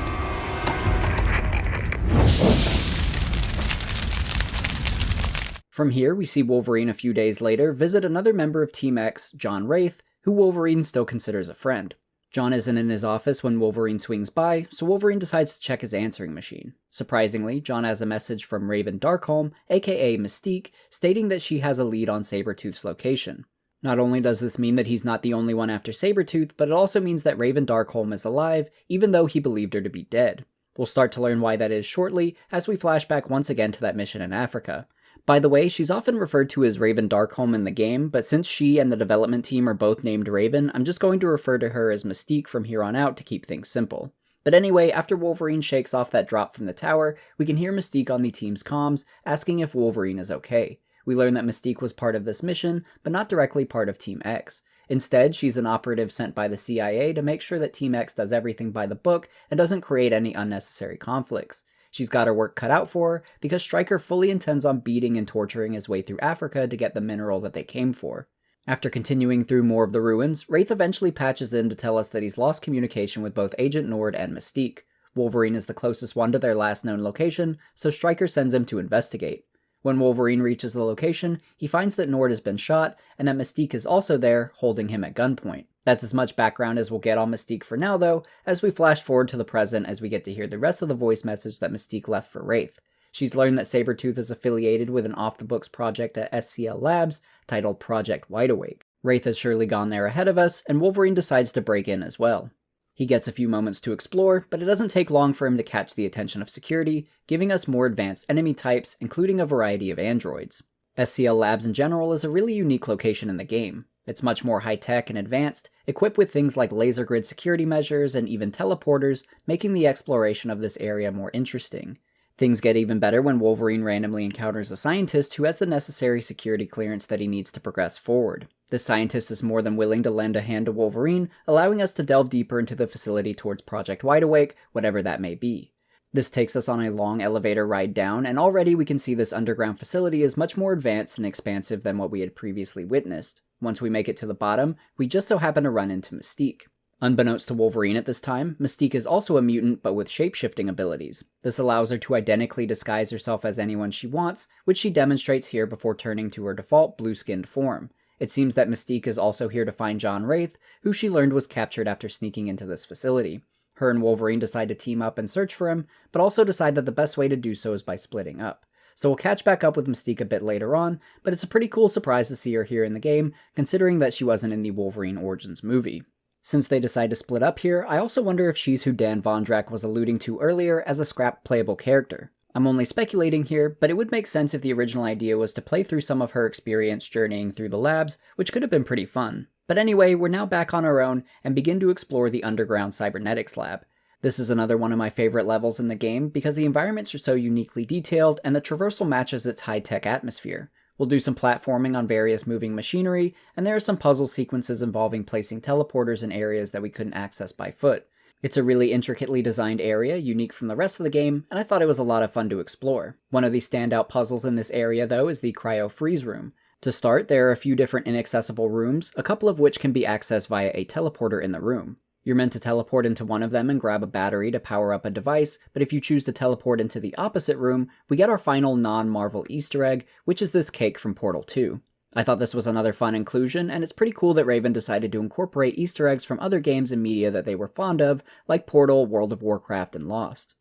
From here, we see Wolverine a few days later visit another member of Team X, John Wraith, who Wolverine still considers a friend. John isn't in his office when Wolverine swings by, so Wolverine decides to check his answering machine. Surprisingly, John has a message from Raven Darkholme, aka Mystique, stating that she has a lead on Sabretooth's location. Not only does this mean that he's not the only one after Sabretooth, but it also means that Raven Darkholme is alive, even though he believed her to be dead. We'll start to learn why that is shortly, as we flash back once again to that mission in Africa. By the way, she's often referred to as Raven Darkholme in the game, but since she and the development team are both named Raven, I'm just going to refer to her as Mystique from here on out to keep things simple. But anyway, after Wolverine shakes off that drop from the tower, we can hear Mystique on the team's comms, asking if Wolverine is okay. We learn that Mystique was part of this mission, but not directly part of Team X. Instead, she's an operative sent by the CIA to make sure that Team X does everything by the book and doesn't create any unnecessary conflicts. She's got her work cut out for her, because Stryker fully intends on beating and torturing his way through Africa to get the mineral that they came for. After continuing through more of the ruins, Wraith eventually patches in to tell us that he's lost communication with both Agent Nord and Mystique. Wolverine is the closest one to their last known location, so Stryker sends him to investigate. When Wolverine reaches the location, he finds that Nord has been shot, and that Mystique is also there, holding him at gunpoint. That's as much background as we'll get on Mystique for now though, as we flash forward to the present as we get to hear the rest of the voice message that Mystique left for Wraith. She's learned that Sabretooth is affiliated with an off-the-books project at SCL Labs, titled Project Wideawake. Wraith has surely gone there ahead of us, and Wolverine decides to break in as well. He gets a few moments to explore, but it doesn't take long for him to catch the attention of security, giving us more advanced enemy types, including a variety of androids. SCL Labs in general is a really unique location in the game. It's much more high-tech and advanced, equipped with things like laser grid security measures and even teleporters, making the exploration of this area more interesting. Things get even better when Wolverine randomly encounters a scientist who has the necessary security clearance that he needs to progress forward. This scientist is more than willing to lend a hand to Wolverine, allowing us to delve deeper into the facility towards Project Wideawake, whatever that may be. This takes us on a long elevator ride down, and already we can see this underground facility is much more advanced and expansive than what we had previously witnessed. Once we make it to the bottom, we just so happen to run into Mystique. Unbeknownst to Wolverine at this time, Mystique is also a mutant but with shape-shifting abilities. This allows her to identically disguise herself as anyone she wants, which she demonstrates here before turning to her default blue-skinned form. It seems that Mystique is also here to find John Wraith, who she learned was captured after sneaking into this facility. Her and Wolverine decide to team up and search for him, but also decide that the best way to do so is by splitting up. so we'll catch back up with Mystique a bit later on, but it's a pretty cool surprise to see her here in the game, considering that she wasn't in the Wolverine Origins movie. Since they decide to split up here, I also wonder if she's who Dan Vondrak was alluding to earlier as a scrap playable character. I'm only speculating here, but it would make sense if the original idea was to play through some of her experience journeying through the labs, which could have been pretty fun. But anyway, we're now back on our own and begin to explore the underground cybernetics lab. This is another one of my favorite levels in the game because the environments are so uniquely detailed and the traversal matches its high-tech atmosphere. We'll do some platforming on various moving machinery, and there are some puzzle sequences involving placing teleporters in areas that we couldn't access by foot. It's a really intricately designed area, unique from the rest of the game, and I thought it was a lot of fun to explore. One of the standout puzzles in this area, though, is the cryo-freeze room. To start, there are a few different inaccessible rooms, a couple of which can be accessed via a teleporter in the room. You're meant to teleport into one of them and grab a battery to power up a device, but if you choose to teleport into the opposite room, we get our final non-Marvel Easter egg, which is this cake from Portal 2. I thought this was another fun inclusion, and it's pretty cool that Raven decided to incorporate Easter eggs from other games and media that they were fond of, like Portal, World of Warcraft, and Lost.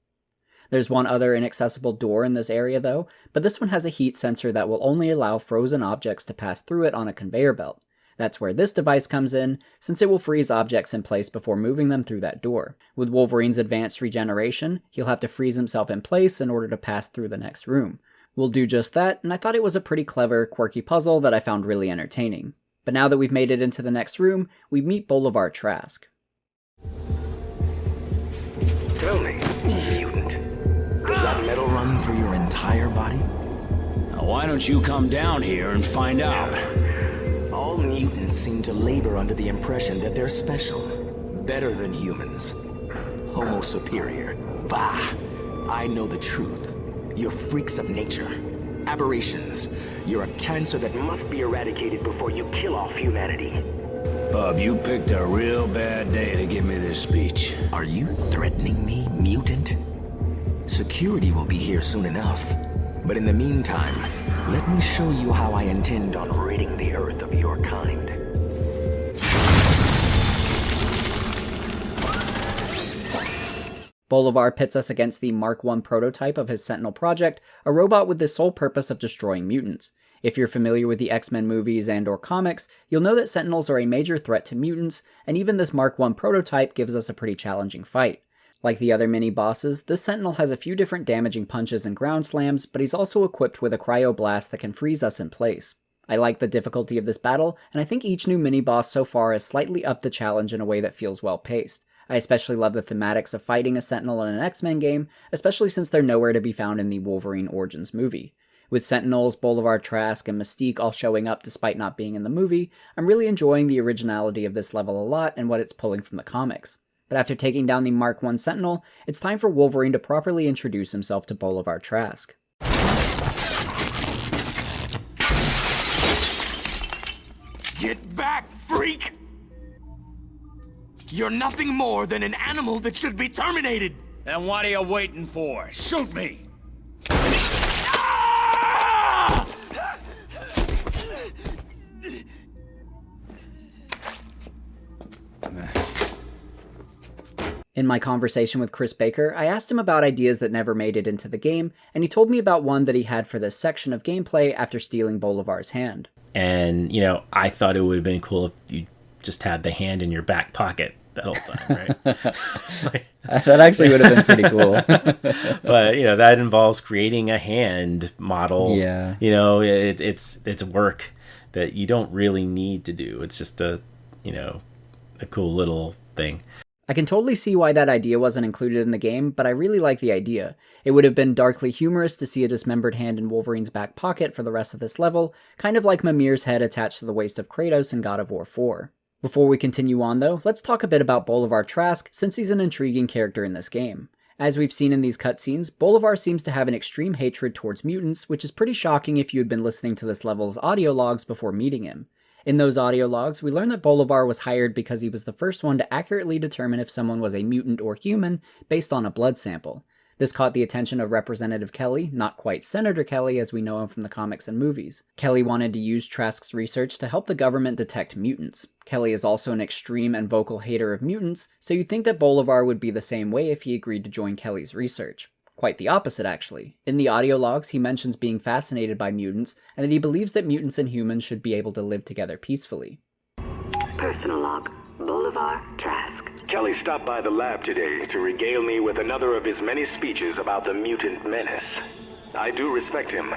There's one other inaccessible door in this area though, but this one has a heat sensor that will only allow frozen objects to pass through it on a conveyor belt. That's where this device comes in, since it will freeze objects in place before moving them through that door. With Wolverine's advanced regeneration, he'll have to freeze himself in place in order to pass through the next room. We'll do just that, and I thought it was a pretty clever, quirky puzzle that I found really entertaining. But now that we've made it into the next room, we meet Bolivar Trask. Tell me, mutant, does that metal run through your entire body? Now, why don't you come down here and find out? All mutants seem to labor under the impression that they're special, better than humans. Homo superior. Bah! I know the truth. You're freaks of nature. Aberrations. You're a cancer that must be eradicated before you kill off humanity. Bub, you picked a real bad day to give me this speech. Are you threatening me, mutant? Security will be here soon enough. But in the meantime, let me show you how I intend on ridding the Earth of your kind. Bolivar pits us against the Mark I prototype of his Sentinel project, a robot with the sole purpose of destroying mutants. If you're familiar with the X-Men movies and/or comics, you'll know that Sentinels are a major threat to mutants, and even this Mark I prototype gives us a pretty challenging fight. Like the other mini-bosses, this Sentinel has a few different damaging punches and ground slams, but he's also equipped with a cryo blast that can freeze us in place. I like the difficulty of this battle, and I think each new mini-boss so far has slightly upped the challenge in a way that feels well-paced. I especially love the thematics of fighting a Sentinel in an X-Men game, especially since they're nowhere to be found in the Wolverine Origins movie. With Sentinels, Bolivar Trask, and Mystique all showing up despite not being in the movie, I'm really enjoying the originality of this level a lot and what it's pulling from the comics. But after taking down the Mark I Sentinel, it's time for Wolverine to properly introduce himself to Bolivar Trask. Get back, freak! You're nothing more than an animal that should be terminated! Then what are you waiting for? Shoot me! In my conversation with Chris Baker, I asked him about ideas that never made it into the game, and he told me about one that he had for this section of gameplay after stealing Bolivar's hand. And, I thought it would have been cool if you just had the hand in your back pocket that whole time, right? That actually would have been pretty cool. But, that involves creating a hand model. Yeah. It's work that you don't really need to do. It's just a cool little thing. I can totally see why that idea wasn't included in the game, but I really like the idea. It would have been darkly humorous to see a dismembered hand in Wolverine's back pocket for the rest of this level, kind of like Mimir's head attached to the waist of Kratos in God of War 4. Before we continue on though, let's talk a bit about Bolivar Trask, since he's an intriguing character in this game. As we've seen in these cutscenes, Bolivar seems to have an extreme hatred towards mutants, which is pretty shocking if you had been listening to this level's audio logs before meeting him. In those audio logs, we learn that Bolivar was hired because he was the first one to accurately determine if someone was a mutant or human based on a blood sample. This caught the attention of Representative Kelly, not quite Senator Kelly as we know him from the comics and movies. Kelly wanted to use Trask's research to help the government detect mutants. Kelly is also an extreme and vocal hater of mutants, so you'd think that Bolivar would be the same way if he agreed to join Kelly's research. Quite the opposite, actually. In the audio logs, he mentions being fascinated by mutants, and that he believes that mutants and humans should be able to live together peacefully. Personal log, Bolivar Trask. Kelly stopped by the lab today to regale me with another of his many speeches about the mutant menace. I do respect him,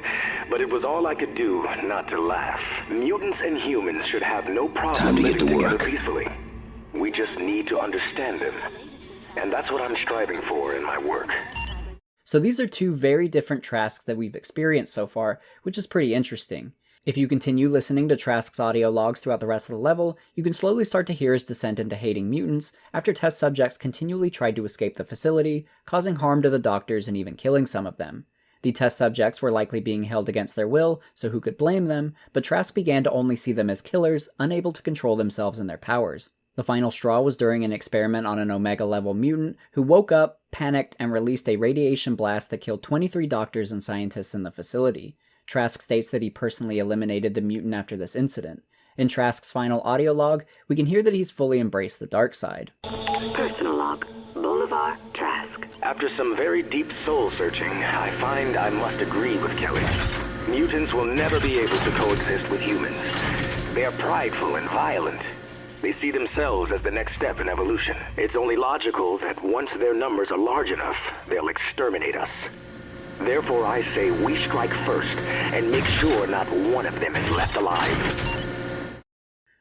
but it was all I could do not to laugh. Mutants and humans should have no problem living together peacefully. We just need to understand them. And that's what I'm striving for in my work. So these are two very different Trasks that we've experienced so far, which is pretty interesting. If you continue listening to Trask's audio logs throughout the rest of the level, you can slowly start to hear his descent into hating mutants after test subjects continually tried to escape the facility, causing harm to the doctors and even killing some of them. The test subjects were likely being held against their will, so who could blame them, but Trask began to only see them as killers, unable to control themselves and their powers. The final straw was during an experiment on an Omega-level mutant who woke up, panicked, and released a radiation blast that killed 23 doctors and scientists in the facility. Trask states that he personally eliminated the mutant after this incident. In Trask's final audio log, we can hear that he's fully embraced the dark side. Personal log, Bolivar Trask. After some very deep soul searching, I find I must agree with Kelly. Mutants will never be able to coexist with humans. They are prideful and violent. They see themselves as the next step in evolution. It's only logical that once their numbers are large enough, they'll exterminate us. Therefore, I say we strike first and make sure not one of them is left alive.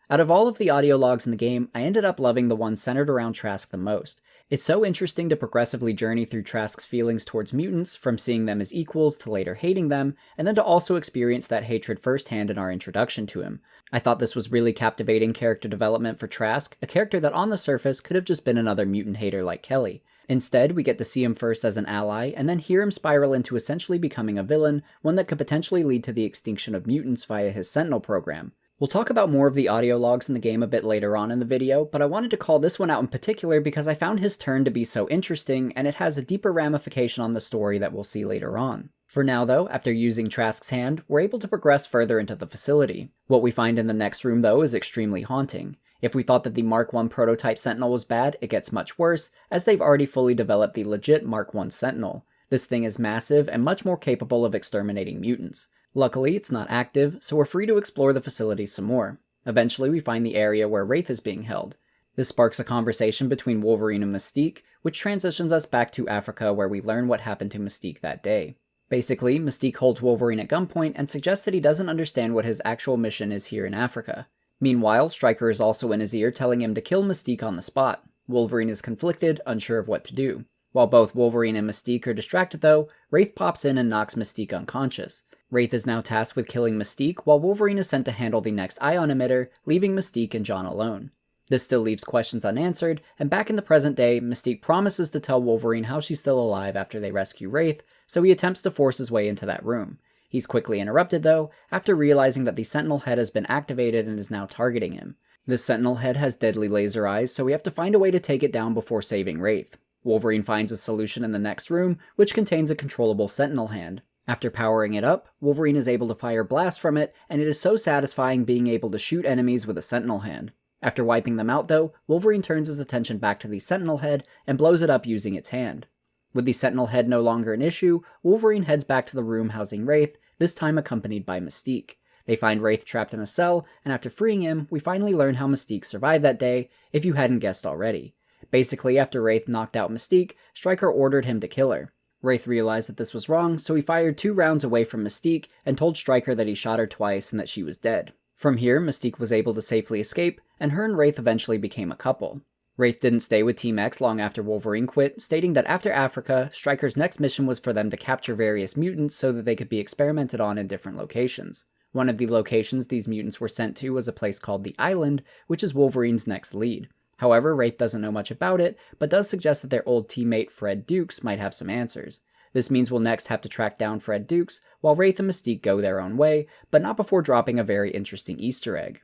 Out of all of the audio logs in the game, I ended up loving the one centered around Trask the most. It's so interesting to progressively journey through Trask's feelings towards mutants, from seeing them as equals to later hating them, and then to also experience that hatred firsthand in our introduction to him. I thought this was really captivating character development for Trask, a character that on the surface could have just been another mutant hater like Kelly. Instead, we get to see him first as an ally, and then hear him spiral into essentially becoming a villain, one that could potentially lead to the extinction of mutants via his Sentinel program. We'll talk about more of the audio logs in the game a bit later on in the video, but I wanted to call this one out in particular because I found his turn to be so interesting, and it has a deeper ramification on the story that we'll see later on. For now though, after using Trask's hand, we're able to progress further into the facility. What we find in the next room though is extremely haunting. If we thought that the Mark I prototype Sentinel was bad, it gets much worse, as they've already fully developed the legit Mark I Sentinel. This thing is massive and much more capable of exterminating mutants. Luckily, it's not active, so we're free to explore the facility some more. Eventually, we find the area where Wraith is being held. This sparks a conversation between Wolverine and Mystique, which transitions us back to Africa where we learn what happened to Mystique that day. Basically, Mystique holds Wolverine at gunpoint and suggests that he doesn't understand what his actual mission is here in Africa. Meanwhile, Stryker is also in his ear telling him to kill Mystique on the spot. Wolverine is conflicted, unsure of what to do. While both Wolverine and Mystique are distracted though, Wraith pops in and knocks Mystique unconscious. Wraith is now tasked with killing Mystique, while Wolverine is sent to handle the next ion emitter, leaving Mystique and John alone. This still leaves questions unanswered, and back in the present day, Mystique promises to tell Wolverine how she's still alive after they rescue Wraith, so he attempts to force his way into that room. He's quickly interrupted though, after realizing that the Sentinel head has been activated and is now targeting him. This Sentinel head has deadly laser eyes, so we have to find a way to take it down before saving Wraith. Wolverine finds a solution in the next room, which contains a controllable Sentinel hand. After powering it up, Wolverine is able to fire blasts from it, and it is so satisfying being able to shoot enemies with a Sentinel hand. After wiping them out though, Wolverine turns his attention back to the Sentinel head and blows it up using its hand. With the Sentinel head no longer an issue, Wolverine heads back to the room housing Wraith, this time accompanied by Mystique. They find Wraith trapped in a cell, and after freeing him, we finally learn how Mystique survived that day, if you hadn't guessed already. Basically, after Wraith knocked out Mystique, Stryker ordered him to kill her. Wraith realized that this was wrong, so he fired 2 rounds away from Mystique and told Stryker that he shot her twice and that she was dead. From here, Mystique was able to safely escape, and her and Wraith eventually became a couple. Wraith didn't stay with Team X long after Wolverine quit, stating that after Africa, Stryker's next mission was for them to capture various mutants so that they could be experimented on in different locations. One of the locations these mutants were sent to was a place called the Island, which is Wolverine's next lead. However, Wraith doesn't know much about it, but does suggest that their old teammate Fred Dukes might have some answers. This means we'll next have to track down Fred Dukes, while Wraith and Mystique go their own way, but not before dropping a very interesting Easter egg.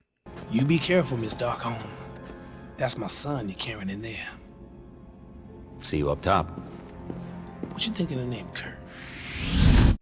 You be careful, Miss Darkholme. That's my son you're carrying in there. See you up top. What you think of the name Kurt?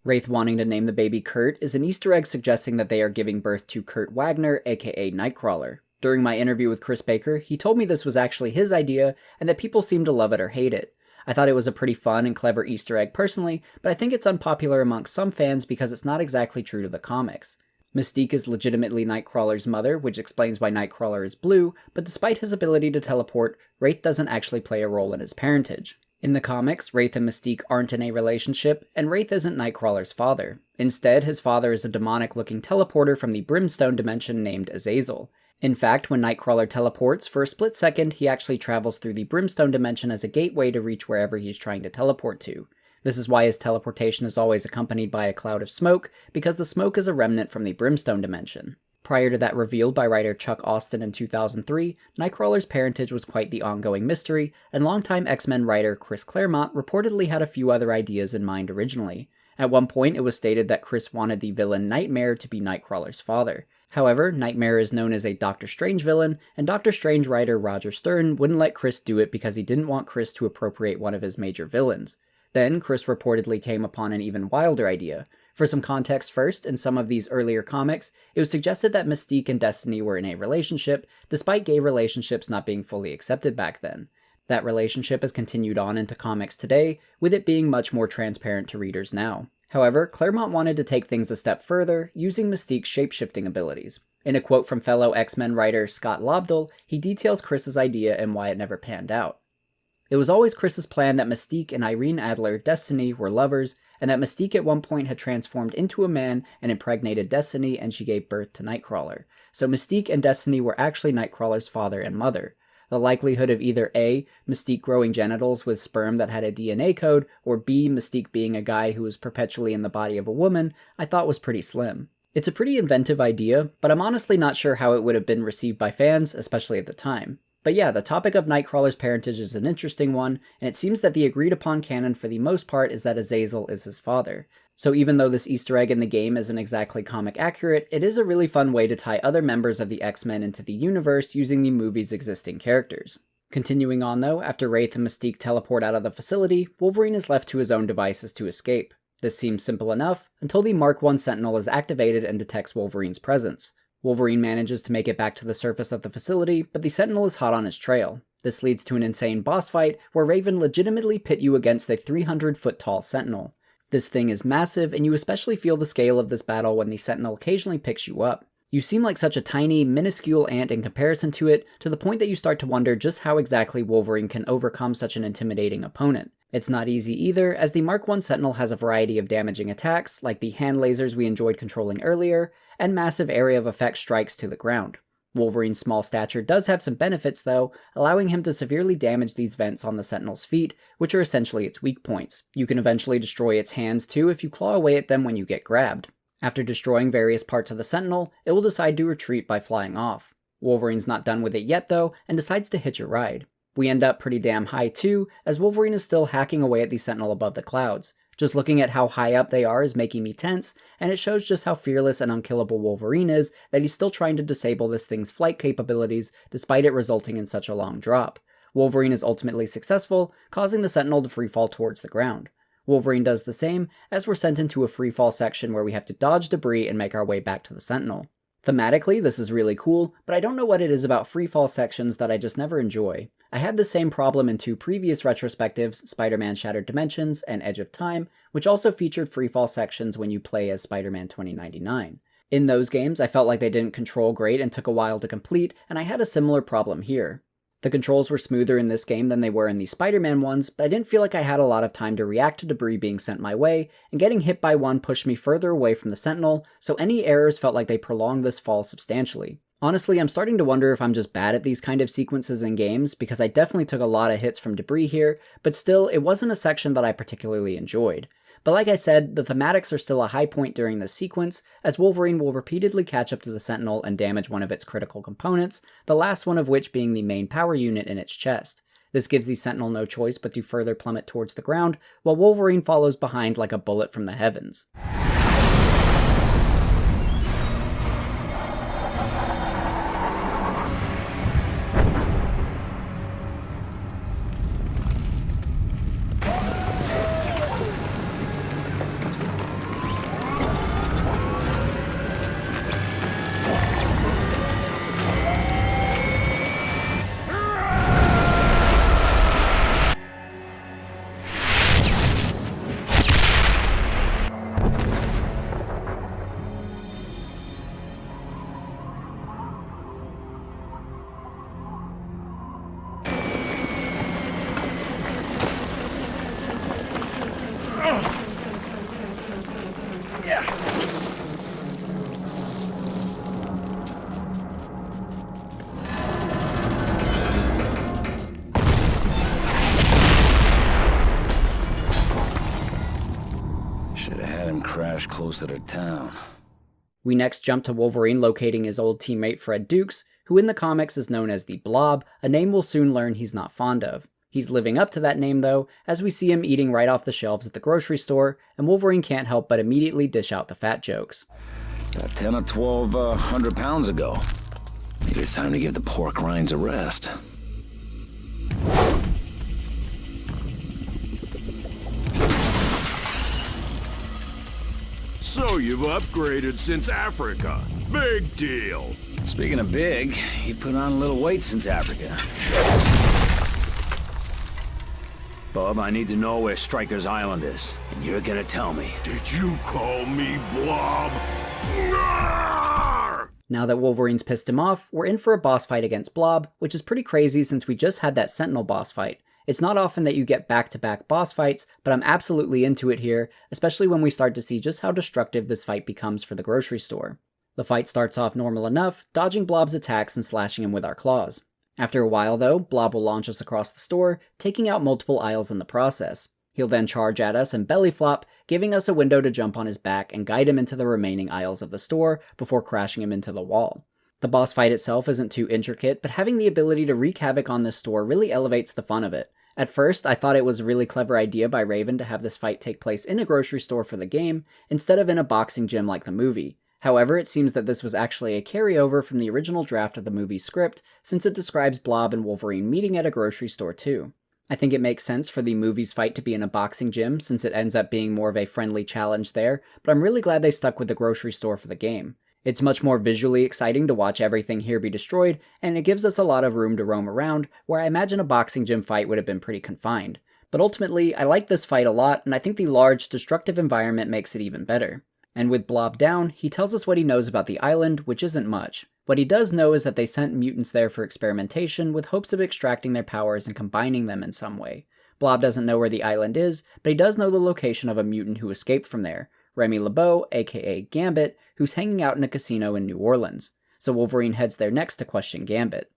Wraith wanting to name the baby Kurt is an Easter egg suggesting that they are giving birth to Kurt Wagner, aka Nightcrawler. During my interview with Chris Baker, he told me this was actually his idea, and that people seem to love it or hate it. I thought it was a pretty fun and clever Easter egg personally, but I think it's unpopular amongst some fans because it's not exactly true to the comics. Mystique is legitimately Nightcrawler's mother, which explains why Nightcrawler is blue, but despite his ability to teleport, Wraith doesn't actually play a role in his parentage. In the comics, Wraith and Mystique aren't in a relationship, and Wraith isn't Nightcrawler's father. Instead, his father is a demonic-looking teleporter from the Brimstone dimension named Azazel. In fact, when Nightcrawler teleports, for a split second, he actually travels through the Brimstone dimension as a gateway to reach wherever he's trying to teleport to. This is why his teleportation is always accompanied by a cloud of smoke, because the smoke is a remnant from the Brimstone dimension. Prior to that revealed by writer Chuck Austen in 2003, Nightcrawler's parentage was quite the ongoing mystery, and longtime X-Men writer Chris Claremont reportedly had a few other ideas in mind originally. At one point, it was stated that Chris wanted the villain Nightmare to be Nightcrawler's father. However, Nightmare is known as a Doctor Strange villain, and Doctor Strange writer Roger Stern wouldn't let Chris do it because he didn't want Chris to appropriate one of his major villains. Then, Chris reportedly came upon an even wilder idea. For some context first, in some of these earlier comics, it was suggested that Mystique and Destiny were in a relationship, despite gay relationships not being fully accepted back then. That relationship has continued on into comics today, with it being much more transparent to readers now. However, Claremont wanted to take things a step further, using Mystique's shape-shifting abilities. In a quote from fellow X-Men writer Scott Lobdell, he details Chris's idea and why it never panned out. It was always Chris's plan that Mystique and Irene Adler, Destiny, were lovers, and that Mystique at one point had transformed into a man and impregnated Destiny, and she gave birth to Nightcrawler. So Mystique and Destiny were actually Nightcrawler's father and mother. The likelihood of either A, Mystique growing genitals with sperm that had a DNA code, or B, Mystique being a guy who was perpetually in the body of a woman, I thought was pretty slim. It's a pretty inventive idea, but I'm honestly not sure how it would have been received by fans, especially at the time. But yeah, the topic of Nightcrawler's parentage is an interesting one, and it seems that the agreed upon canon for the most part is that Azazel is his father. So even though this Easter egg in the game isn't exactly comic accurate, it is a really fun way to tie other members of the X-Men into the universe using the movie's existing characters. Continuing on though, after Wraith and Mystique teleport out of the facility, Wolverine is left to his own devices to escape. This seems simple enough, until the Mark I Sentinel is activated and detects Wolverine's presence. Wolverine manages to make it back to the surface of the facility, but the Sentinel is hot on his trail. This leads to an insane boss fight, where Raven legitimately pit you against a 300-foot tall Sentinel. This thing is massive, and you especially feel the scale of this battle when the Sentinel occasionally picks you up. You seem like such a tiny, minuscule ant in comparison to it, to the point that you start to wonder just how exactly Wolverine can overcome such an intimidating opponent. It's not easy either, as the Mark I Sentinel has a variety of damaging attacks, like the hand lasers we enjoyed controlling earlier, and massive area of effect strikes to the ground. Wolverine's small stature does have some benefits though, allowing him to severely damage these vents on the Sentinel's feet, which are essentially its weak points. You can eventually destroy its hands too if you claw away at them when you get grabbed. After destroying various parts of the Sentinel, it will decide to retreat by flying off. Wolverine's not done with it yet though, and decides to hitch a ride. We end up pretty damn high too, as Wolverine is still hacking away at the Sentinel above the clouds. Just looking at how high up they are is making me tense, and it shows just how fearless and unkillable Wolverine is that he's still trying to disable this thing's flight capabilities despite it resulting in such a long drop. Wolverine is ultimately successful, causing the Sentinel to freefall towards the ground. Wolverine does the same, as we're sent into a freefall section where we have to dodge debris and make our way back to the Sentinel. Thematically, this is really cool, but I don't know what it is about freefall sections that I just never enjoy. I had the same problem in two previous retrospectives, Spider-Man Shattered Dimensions and Edge of Time, which also featured freefall sections when you play as Spider-Man 2099. In those games, I felt like they didn't control great and took a while to complete, and I had a similar problem here. The controls were smoother in this game than they were in the Spider-Man ones, but I didn't feel like I had a lot of time to react to debris being sent my way, and getting hit by one pushed me further away from the Sentinel, so any errors felt like they prolonged this fall substantially. Honestly, I'm starting to wonder if I'm just bad at these kind of sequences in games, because I definitely took a lot of hits from debris here, but still, it wasn't a section that I particularly enjoyed. But like I said, the thematics are still a high point during this sequence, as Wolverine will repeatedly catch up to the Sentinel and damage one of its critical components, the last one of which being the main power unit in its chest. This gives the Sentinel no choice but to further plummet towards the ground, while Wolverine follows behind like a bullet from the heavens. closer to town. We next jump to Wolverine locating his old teammate Fred Dukes, who in the comics is known as the Blob, a name we'll soon learn he's not fond of. He's living up to that name though, as we see him eating right off the shelves at the grocery store, and Wolverine can't help but immediately dish out the fat jokes. 10 or 12 100 pounds ago. Maybe it's time to give the pork rinds a rest. So you've upgraded since Africa. Big deal. Speaking of big, you put on a little weight since Africa. Bub, I need to know where Stryker's Island is, and you're gonna tell me. Did you call me Blob? Now that Wolverine's pissed him off, we're in for a boss fight against Blob, which is pretty crazy since we just had that Sentinel boss fight. It's not often that you get back-to-back boss fights, but I'm absolutely into it here, especially when we start to see just how destructive this fight becomes for the grocery store. The fight starts off normal enough, dodging Blob's attacks and slashing him with our claws. After a while though, Blob will launch us across the store, taking out multiple aisles in the process. He'll then charge at us and belly flop, giving us a window to jump on his back and guide him into the remaining aisles of the store before crashing him into the wall. The boss fight itself isn't too intricate, but having the ability to wreak havoc on this store really elevates the fun of it. At first, I thought it was a really clever idea by Raven to have this fight take place in a grocery store for the game, instead of in a boxing gym like the movie. However, it seems that this was actually a carryover from the original draft of the movie's script, since it describes Blob and Wolverine meeting at a grocery store too. I think it makes sense for the movie's fight to be in a boxing gym, since it ends up being more of a friendly challenge there, but I'm really glad they stuck with the grocery store for the game. It's much more visually exciting to watch everything here be destroyed, and it gives us a lot of room to roam around, where I imagine a boxing gym fight would have been pretty confined. But ultimately, I like this fight a lot, and I think the large, destructive environment makes it even better. And with Blob down, he tells us what he knows about the island, which isn't much. What he does know is that they sent mutants there for experimentation with hopes of extracting their powers and combining them in some way. Blob doesn't know where the island is, but he does know the location of a mutant who escaped from there, Remy LeBeau, aka Gambit, who's hanging out in a casino in New Orleans. So Wolverine heads there next to question Gambit.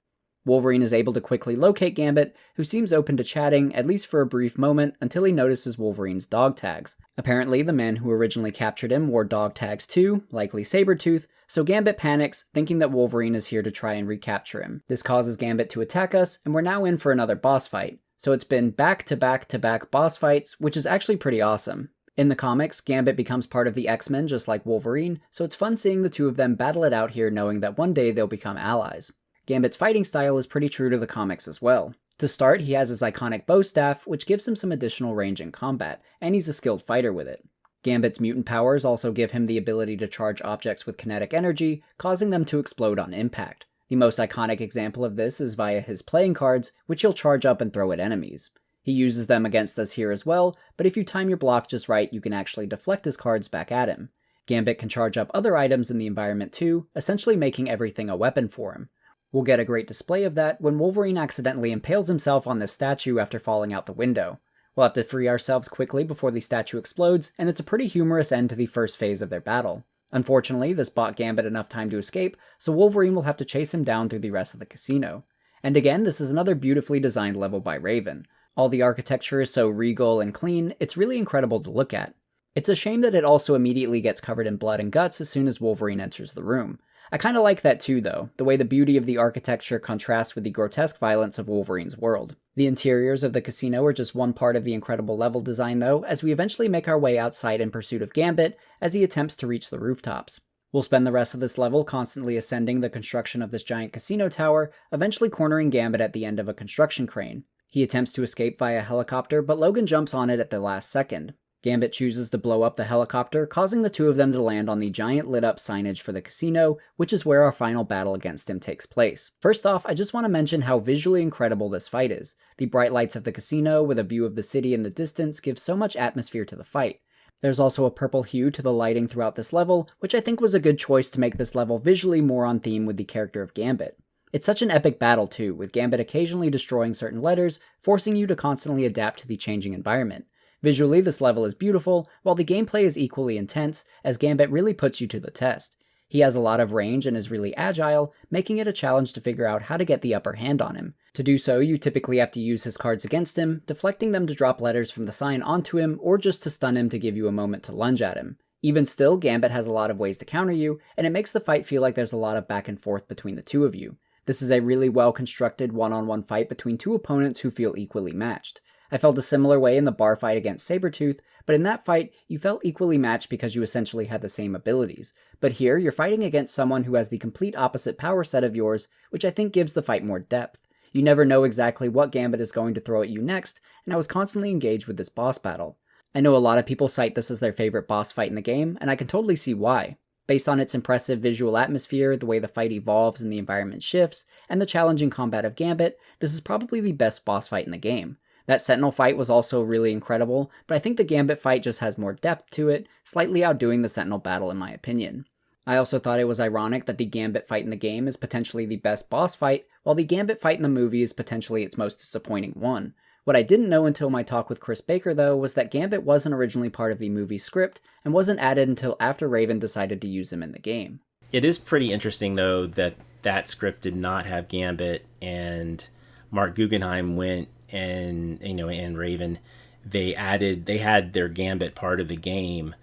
Wolverine is able to quickly locate Gambit, who seems open to chatting, at least for a brief moment, until he notices Wolverine's dog tags. Apparently, the man who originally captured him wore dog tags too, likely Sabretooth, so Gambit panics, thinking that Wolverine is here to try and recapture him. This causes Gambit to attack us, and we're now in for another boss fight. So it's been back-to-back-to-back boss fights, which is actually pretty awesome. In the comics, Gambit becomes part of the X-Men just like Wolverine, so it's fun seeing the two of them battle it out here knowing that one day they'll become allies. Gambit's fighting style is pretty true to the comics as well. To start, he has his iconic bow staff, which gives him some additional range in combat, and he's a skilled fighter with it. Gambit's mutant powers also give him the ability to charge objects with kinetic energy, causing them to explode on impact. The most iconic example of this is via his playing cards, which he'll charge up and throw at enemies. He uses them against us here as well, but if you time your block just right, you can actually deflect his cards back at him. Gambit can charge up other items in the environment too, essentially making everything a weapon for him. We'll get a great display of that when Wolverine accidentally impales himself on this statue after falling out the window. We'll have to free ourselves quickly before the statue explodes, and it's a pretty humorous end to the first phase of their battle. Unfortunately, this bought Gambit enough time to escape, so Wolverine will have to chase him down through the rest of the casino. And again, this is another beautifully designed level by Raven. All the architecture is so regal and clean, it's really incredible to look at. It's a shame that it also immediately gets covered in blood and guts as soon as Wolverine enters the room. I kinda like that too though, the way the beauty of the architecture contrasts with the grotesque violence of Wolverine's world. The interiors of the casino are just one part of the incredible level design though, as we eventually make our way outside in pursuit of Gambit as he attempts to reach the rooftops. We'll spend the rest of this level constantly ascending the construction of this giant casino tower, eventually cornering Gambit at the end of a construction crane. He attempts to escape via helicopter, but Logan jumps on it at the last second. Gambit chooses to blow up the helicopter, causing the two of them to land on the giant lit-up signage for the casino, which is where our final battle against him takes place. First off, I just want to mention how visually incredible this fight is. The bright lights of the casino, with a view of the city in the distance, give so much atmosphere to the fight. There's also a purple hue to the lighting throughout this level, which I think was a good choice to make this level visually more on theme with the character of Gambit. It's such an epic battle too, with Gambit occasionally destroying certain letters, forcing you to constantly adapt to the changing environment. Visually, this level is beautiful, while the gameplay is equally intense, as Gambit really puts you to the test. He has a lot of range and is really agile, making it a challenge to figure out how to get the upper hand on him. To do so, you typically have to use his cards against him, deflecting them to drop letters from the sign onto him, or just to stun him to give you a moment to lunge at him. Even still, Gambit has a lot of ways to counter you, and it makes the fight feel like there's a lot of back and forth between the two of you. This is a really well-constructed one-on-one fight between two opponents who feel equally matched. I felt a similar way in the bar fight against Sabretooth, but in that fight, you felt equally matched because you essentially had the same abilities. But here, you're fighting against someone who has the complete opposite power set of yours, which I think gives the fight more depth. You never know exactly what Gambit is going to throw at you next, and I was constantly engaged with this boss battle. I know a lot of people cite this as their favorite boss fight in the game, and I can totally see why. Based on its impressive visual atmosphere, the way the fight evolves and the environment shifts, and the challenging combat of Gambit, this is probably the best boss fight in the game. That Sentinel fight was also really incredible, but I think the Gambit fight just has more depth to it, slightly outdoing the Sentinel battle in my opinion. I also thought it was ironic that the Gambit fight in the game is potentially the best boss fight, while the Gambit fight in the movie is potentially its most disappointing one. What I didn't know until my talk with Chris Baker, though, was that Gambit wasn't originally part of the movie script, and wasn't added until after Raven decided to use him in the game. It is pretty interesting, though, that that script did not have Gambit, and Mark Guggenheim went and Raven, they had their Gambit part of the game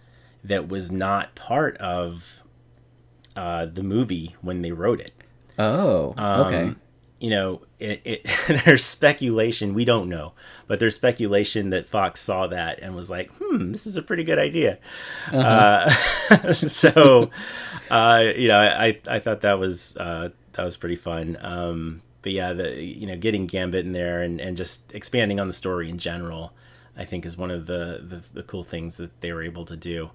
that was not part of the movie when they wrote it. Oh, okay. There's speculation, we don't know, but there's speculation that Fox saw that and was like, this is a pretty good idea. I thought that was pretty fun. But yeah, getting Gambit in there and just expanding on the story in general, I think is one of the cool things that they were able to do.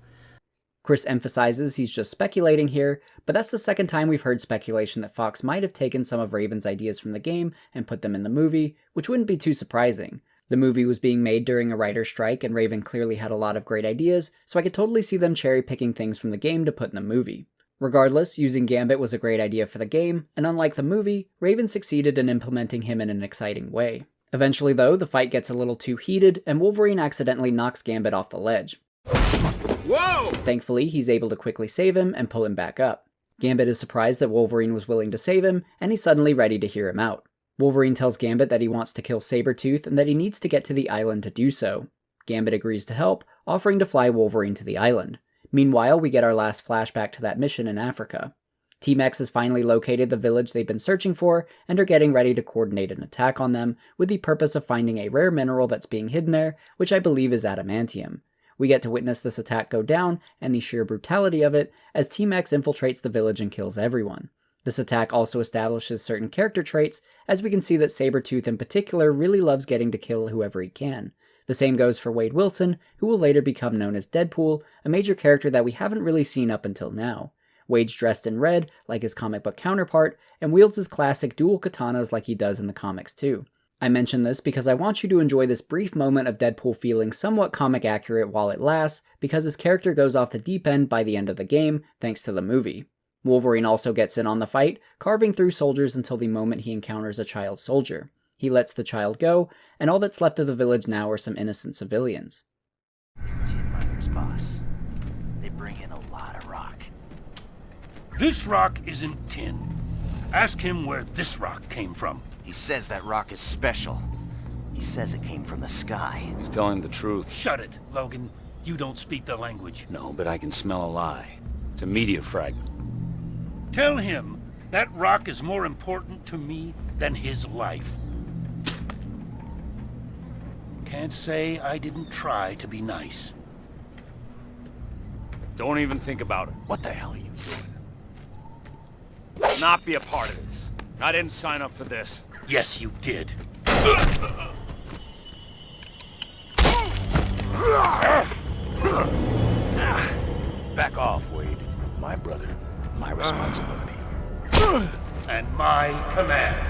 Chris emphasizes he's just speculating here, but that's the second time we've heard speculation that Fox might have taken some of Raven's ideas from the game and put them in the movie, which wouldn't be too surprising. The movie was being made during a writer's strike, and Raven clearly had a lot of great ideas, so I could totally see them cherry-picking things from the game to put in the movie. Regardless, using Gambit was a great idea for the game, and unlike the movie, Raven succeeded in implementing him in an exciting way. Eventually though, the fight gets a little too heated, and Wolverine accidentally knocks Gambit off the ledge. Whoa! Thankfully, he's able to quickly save him and pull him back up. Gambit is surprised that Wolverine was willing to save him, and he's suddenly ready to hear him out. Wolverine tells Gambit that he wants to kill Sabretooth and that he needs to get to the island to do so. Gambit agrees to help, offering to fly Wolverine to the island. Meanwhile, we get our last flashback to that mission in Africa. Team X has finally located the village they've been searching for, and are getting ready to coordinate an attack on them, with the purpose of finding a rare mineral that's being hidden there, which I believe is adamantium. We get to witness this attack go down, and the sheer brutality of it, as Team X infiltrates the village and kills everyone. This attack also establishes certain character traits, as we can see that Sabretooth in particular really loves getting to kill whoever he can. The same goes for Wade Wilson, who will later become known as Deadpool, a major character that we haven't really seen up until now. Wade's dressed in red, like his comic book counterpart, and wields his classic dual katanas like he does in the comics too. I mention this because I want you to enjoy this brief moment of Deadpool feeling somewhat comic accurate while it lasts, because his character goes off the deep end by the end of the game, thanks to the movie. Wolverine also gets in on the fight, carving through soldiers until the moment he encounters a child soldier. He lets the child go, and all that's left of the village now are some innocent civilians. Tin miners, boss. They bring in a lot of rock. This rock isn't tin. Ask him where this rock came from. He says that rock is special. He says it came from the sky. He's telling the truth. Shut it, Logan. You don't speak the language. No, but I can smell a lie. It's a meteor fragment. Tell him that rock is more important to me than his life. Can't say I didn't try to be nice. Don't even think about it. What the hell are you doing? Not be a part of this. I didn't sign up for this. Yes, you did. Back off, Wade. My brother, my responsibility. And my command.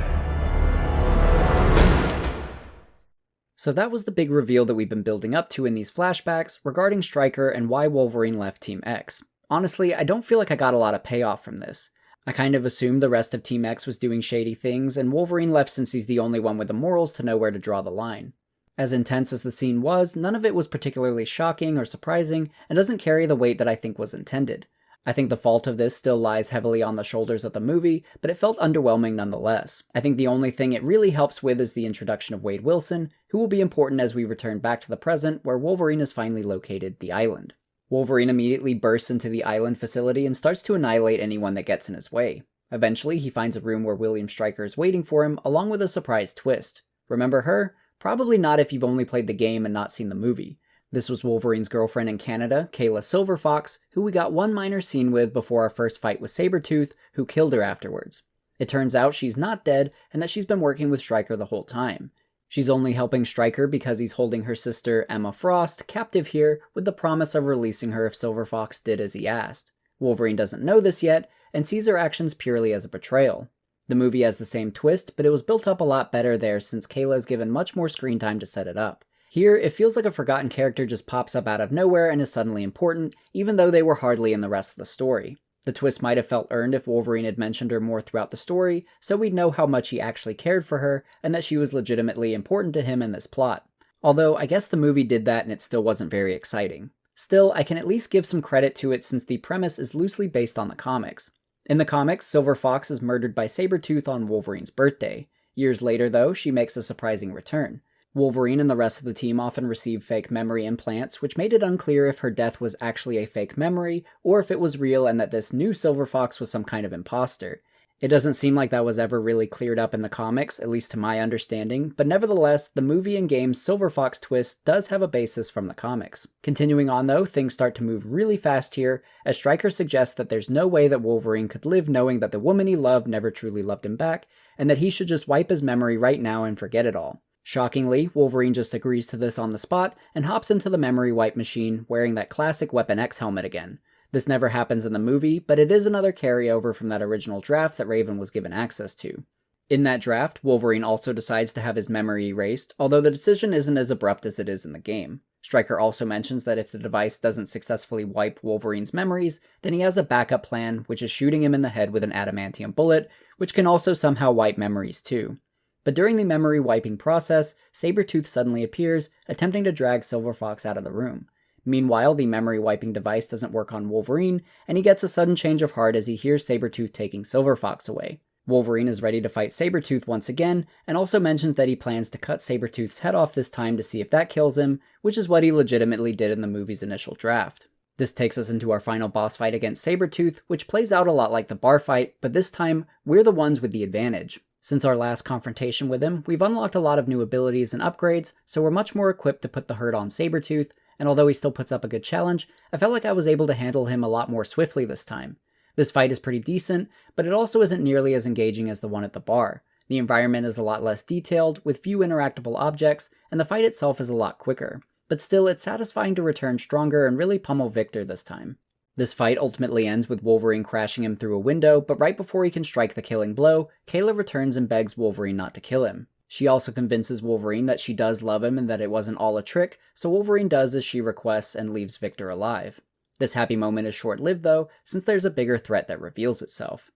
So that was the big reveal that we've been building up to in these flashbacks regarding Stryker and why Wolverine left Team X. Honestly, I don't feel like I got a lot of payoff from this. I kind of assumed the rest of Team X was doing shady things, and Wolverine left since he's the only one with the morals to know where to draw the line. As intense as the scene was, none of it was particularly shocking or surprising, and doesn't carry the weight that I think was intended. I think the fault of this still lies heavily on the shoulders of the movie, but it felt underwhelming nonetheless. I think the only thing it really helps with is the introduction of Wade Wilson, who will be important as we return back to the present, where Wolverine has finally located the island. Wolverine immediately bursts into the island facility and starts to annihilate anyone that gets in his way. Eventually, he finds a room where William Stryker is waiting for him, along with a surprise twist. Remember her? Probably not if you've only played the game and not seen the movie. This was Wolverine's girlfriend in Canada, Kayla Silverfox, who we got one minor scene with before our first fight with Sabretooth, who killed her afterwards. It turns out she's not dead, and that she's been working with Stryker the whole time. She's only helping Stryker because he's holding her sister, Emma Frost, captive here, with the promise of releasing her if Silverfox did as he asked. Wolverine doesn't know this yet, and sees her actions purely as a betrayal. The movie has the same twist, but it was built up a lot better there since Kayla is given much more screen time to set it up. Here, it feels like a forgotten character just pops up out of nowhere and is suddenly important, even though they were hardly in the rest of the story. The twist might have felt earned if Wolverine had mentioned her more throughout the story, so we'd know how much he actually cared for her, and that she was legitimately important to him in this plot. Although, I guess the movie did that and it still wasn't very exciting. Still, I can at least give some credit to it since the premise is loosely based on the comics. In the comics, Silver Fox is murdered by Sabretooth on Wolverine's birthday. Years later, though, she makes a surprising return. Wolverine and the rest of the team often receive fake memory implants, which made it unclear if her death was actually a fake memory, or if it was real and that this new Silver Fox was some kind of imposter. It doesn't seem like that was ever really cleared up in the comics, at least to my understanding, but nevertheless, the movie and game's Silver Fox twist does have a basis from the comics. Continuing on though, things start to move really fast here, as Stryker suggests that there's no way that Wolverine could live knowing that the woman he loved never truly loved him back, and that he should just wipe his memory right now and forget it all. Shockingly, Wolverine just agrees to this on the spot and hops into the memory wipe machine wearing that classic Weapon X helmet again. This never happens in the movie, but it is another carryover from that original draft that Raven was given access to. In that draft, Wolverine also decides to have his memory erased, although the decision isn't as abrupt as it is in the game. Stryker also mentions that if the device doesn't successfully wipe Wolverine's memories, then he has a backup plan, which is shooting him in the head with an adamantium bullet, which can also somehow wipe memories too. But during the memory wiping process, Sabretooth suddenly appears, attempting to drag Silver Fox out of the room. Meanwhile, the memory wiping device doesn't work on Wolverine, and he gets a sudden change of heart as he hears Sabretooth taking Silver Fox away. Wolverine is ready to fight Sabretooth once again, and also mentions that he plans to cut Sabretooth's head off this time to see if that kills him, which is what he legitimately did in the movie's initial draft. This takes us into our final boss fight against Sabretooth, which plays out a lot like the bar fight, but this time, we're the ones with the advantage. Since our last confrontation with him, we've unlocked a lot of new abilities and upgrades, so we're much more equipped to put the hurt on Sabretooth, and although he still puts up a good challenge, I felt like I was able to handle him a lot more swiftly this time. This fight is pretty decent, but it also isn't nearly as engaging as the one at the bar. The environment is a lot less detailed, with few interactable objects, and the fight itself is a lot quicker. But still, it's satisfying to return stronger and really pummel Victor this time. This fight ultimately ends with Wolverine crashing him through a window, but right before he can strike the killing blow, Kayla returns and begs Wolverine not to kill him. She also convinces Wolverine that she does love him and that it wasn't all a trick, so Wolverine does as she requests and leaves Victor alive. This happy moment is short-lived though, since there's a bigger threat that reveals itself.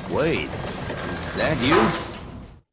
Wait, is that you?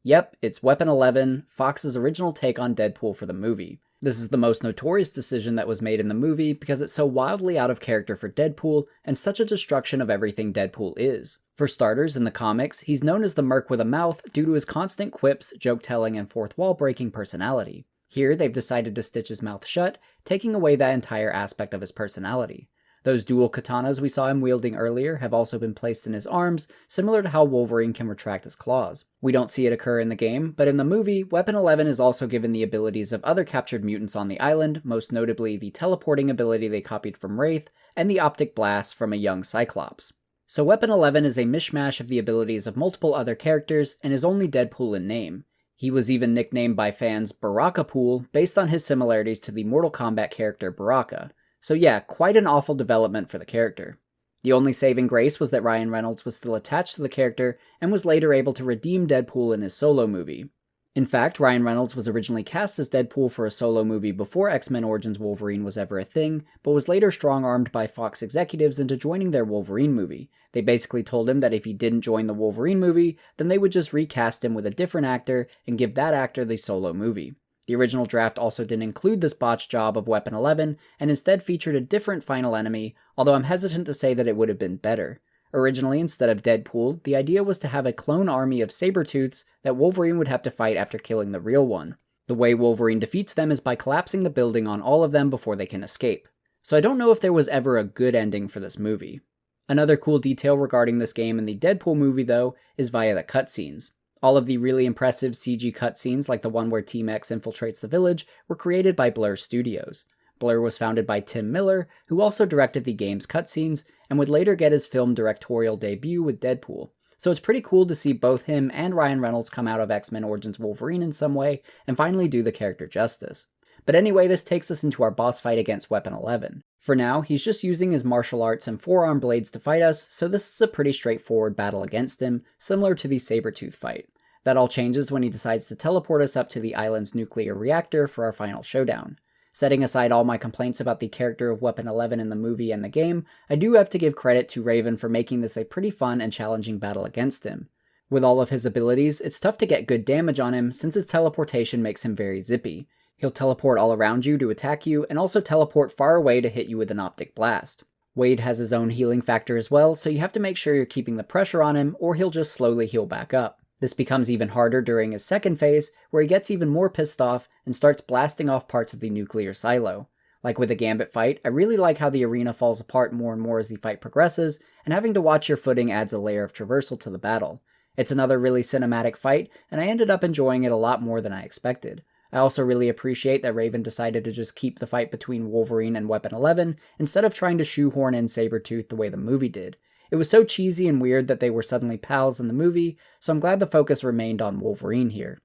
Yep, it's Weapon 11, Fox's original take on Deadpool for the movie. This is the most notorious decision that was made in the movie because it's so wildly out of character for Deadpool and such a destruction of everything Deadpool is. For starters, in the comics, he's known as the Merc with a Mouth due to his constant quips, joke-telling, and fourth-wall-breaking personality. Here, they've decided to stitch his mouth shut, taking away that entire aspect of his personality. Those dual katanas we saw him wielding earlier have also been placed in his arms, similar to how Wolverine can retract his claws. We don't see it occur in the game, but in the movie, Weapon 11 is also given the abilities of other captured mutants on the island, most notably the teleporting ability they copied from Wraith, and the optic blast from a young Cyclops. So Weapon 11 is a mishmash of the abilities of multiple other characters, and is only Deadpool in name. He was even nicknamed by fans Barakapool, based on his similarities to the Mortal Kombat character Baraka. So yeah, quite an awful development for the character. The only saving grace was that Ryan Reynolds was still attached to the character, and was later able to redeem Deadpool in his solo movie. In fact, Ryan Reynolds was originally cast as Deadpool for a solo movie before X-Men Origins Wolverine was ever a thing, but was later strong-armed by Fox executives into joining their Wolverine movie. They basically told him that if he didn't join the Wolverine movie, then they would just recast him with a different actor and give that actor the solo movie. The original draft also didn't include this botched job of Weapon 11, and instead featured a different final enemy, although I'm hesitant to say that it would have been better. Originally, instead of Deadpool, the idea was to have a clone army of Sabretooths that Wolverine would have to fight after killing the real one. The way Wolverine defeats them is by collapsing the building on all of them before they can escape. So I don't know if there was ever a good ending for this movie. Another cool detail regarding this game in the Deadpool movie, though, is via the cutscenes. All of the really impressive CG cutscenes, like the one where Team X infiltrates the village, were created by Blur Studios. Blur was founded by Tim Miller, who also directed the game's cutscenes, and would later get his film directorial debut with Deadpool. So it's pretty cool to see both him and Ryan Reynolds come out of X-Men Origins Wolverine in some way, and finally do the character justice. But anyway, this takes us into our boss fight against Weapon 11. For now, he's just using his martial arts and forearm blades to fight us, so this is a pretty straightforward battle against him, similar to the Sabretooth fight. That all changes when he decides to teleport us up to the island's nuclear reactor for our final showdown. Setting aside all my complaints about the character of Weapon 11 in the movie and the game, I do have to give credit to Raven for making this a pretty fun and challenging battle against him. With all of his abilities, it's tough to get good damage on him since his teleportation makes him very zippy. He'll teleport all around you to attack you, and also teleport far away to hit you with an optic blast. Wade has his own healing factor as well, so you have to make sure you're keeping the pressure on him, or he'll just slowly heal back up. This becomes even harder during his second phase, where he gets even more pissed off and starts blasting off parts of the nuclear silo. Like with the Gambit fight, I really like how the arena falls apart more and more as the fight progresses, and having to watch your footing adds a layer of traversal to the battle. It's another really cinematic fight, and I ended up enjoying it a lot more than I expected. I also really appreciate that Raven decided to just keep the fight between Wolverine and Weapon 11, instead of trying to shoehorn in Sabretooth the way the movie did. It was so cheesy and weird that they were suddenly pals in the movie, so I'm glad the focus remained on Wolverine here.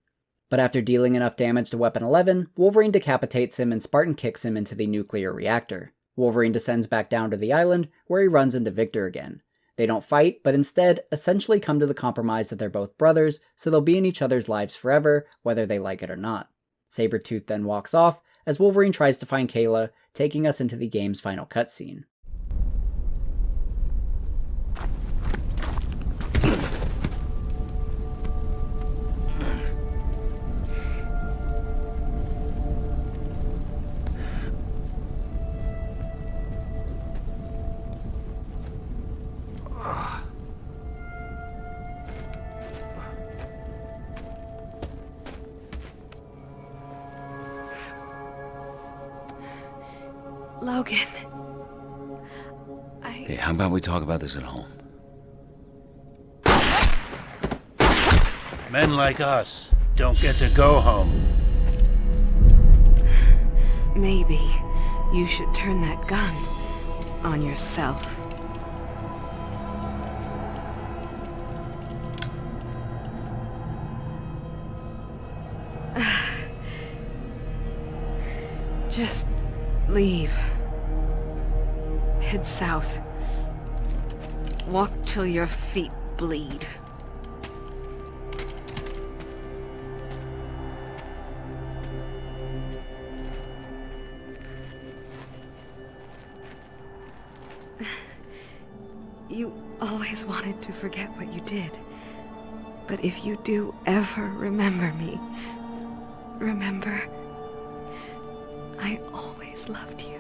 But after dealing enough damage to Weapon 11, Wolverine decapitates him and Spartan kicks him into the nuclear reactor. Wolverine descends back down to the island, where he runs into Victor again. They don't fight, but instead essentially come to the compromise that they're both brothers, so they'll be in each other's lives forever, whether they like it or not. Sabretooth then walks off, as Wolverine tries to find Kayla, taking us into the game's final cutscene. Logan. Hey, how about we talk about this at home? Men like us don't get to go home. Maybe you should turn that gun on yourself. Just leave. Head south. Walk till your feet bleed. You always wanted to forget what you did. But if you do ever remember me, remember, I always loved you.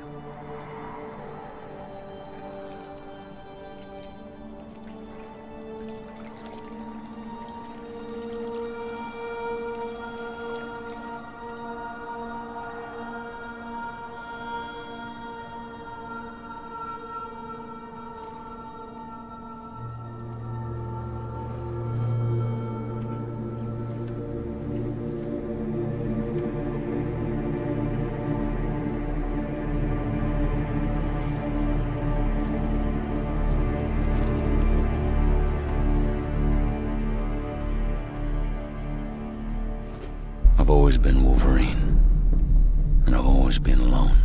I've always been Wolverine, and I've always been alone.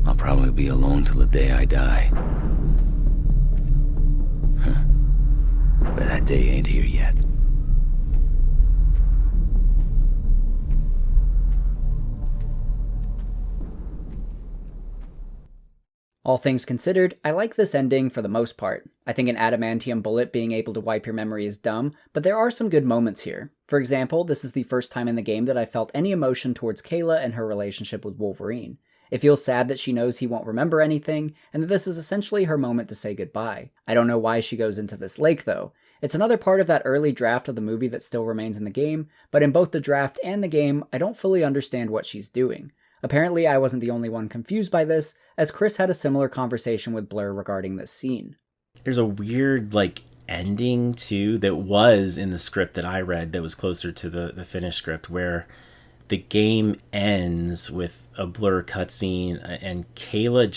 I'll probably be alone till the day I die. But that day ain't here yet. All things considered, I like this ending for the most part. I think an adamantium bullet being able to wipe your memory is dumb, but there are some good moments here. For example, this is the first time in the game that I felt any emotion towards Kayla and her relationship with Wolverine. It feels sad that she knows he won't remember anything, and that this is essentially her moment to say goodbye. I don't know why she goes into this lake though. It's another part of that early draft of the movie that still remains in the game, but in both the draft and the game, I don't fully understand what she's doing. Apparently, I wasn't the only one confused by this, as Chris had a similar conversation with Blur regarding this scene. There's a weird, ending, too, that was in the script that I read that was closer to the finished script, where the game ends with a Blur cutscene, and Kayla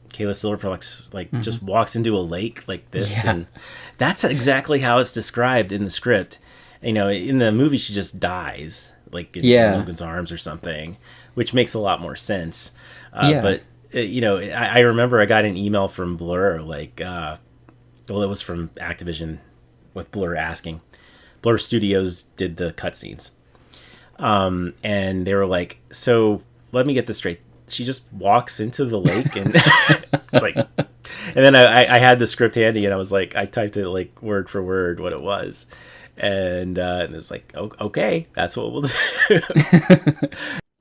Kayla Silverfox, just walks into a lake like this, and that's exactly how it's described in the script. In the movie, she just dies, in Logan's arms or something, which makes a lot more sense. But, I remember I got an email from Blur, it was from Activision with Blur asking. Blur Studios did the cutscenes. And they were like, so let me get this straight. She just walks into the lake and it's like, and then I had the script handy and I typed it word for word what it was. And it was like, okay, that's what we'll do.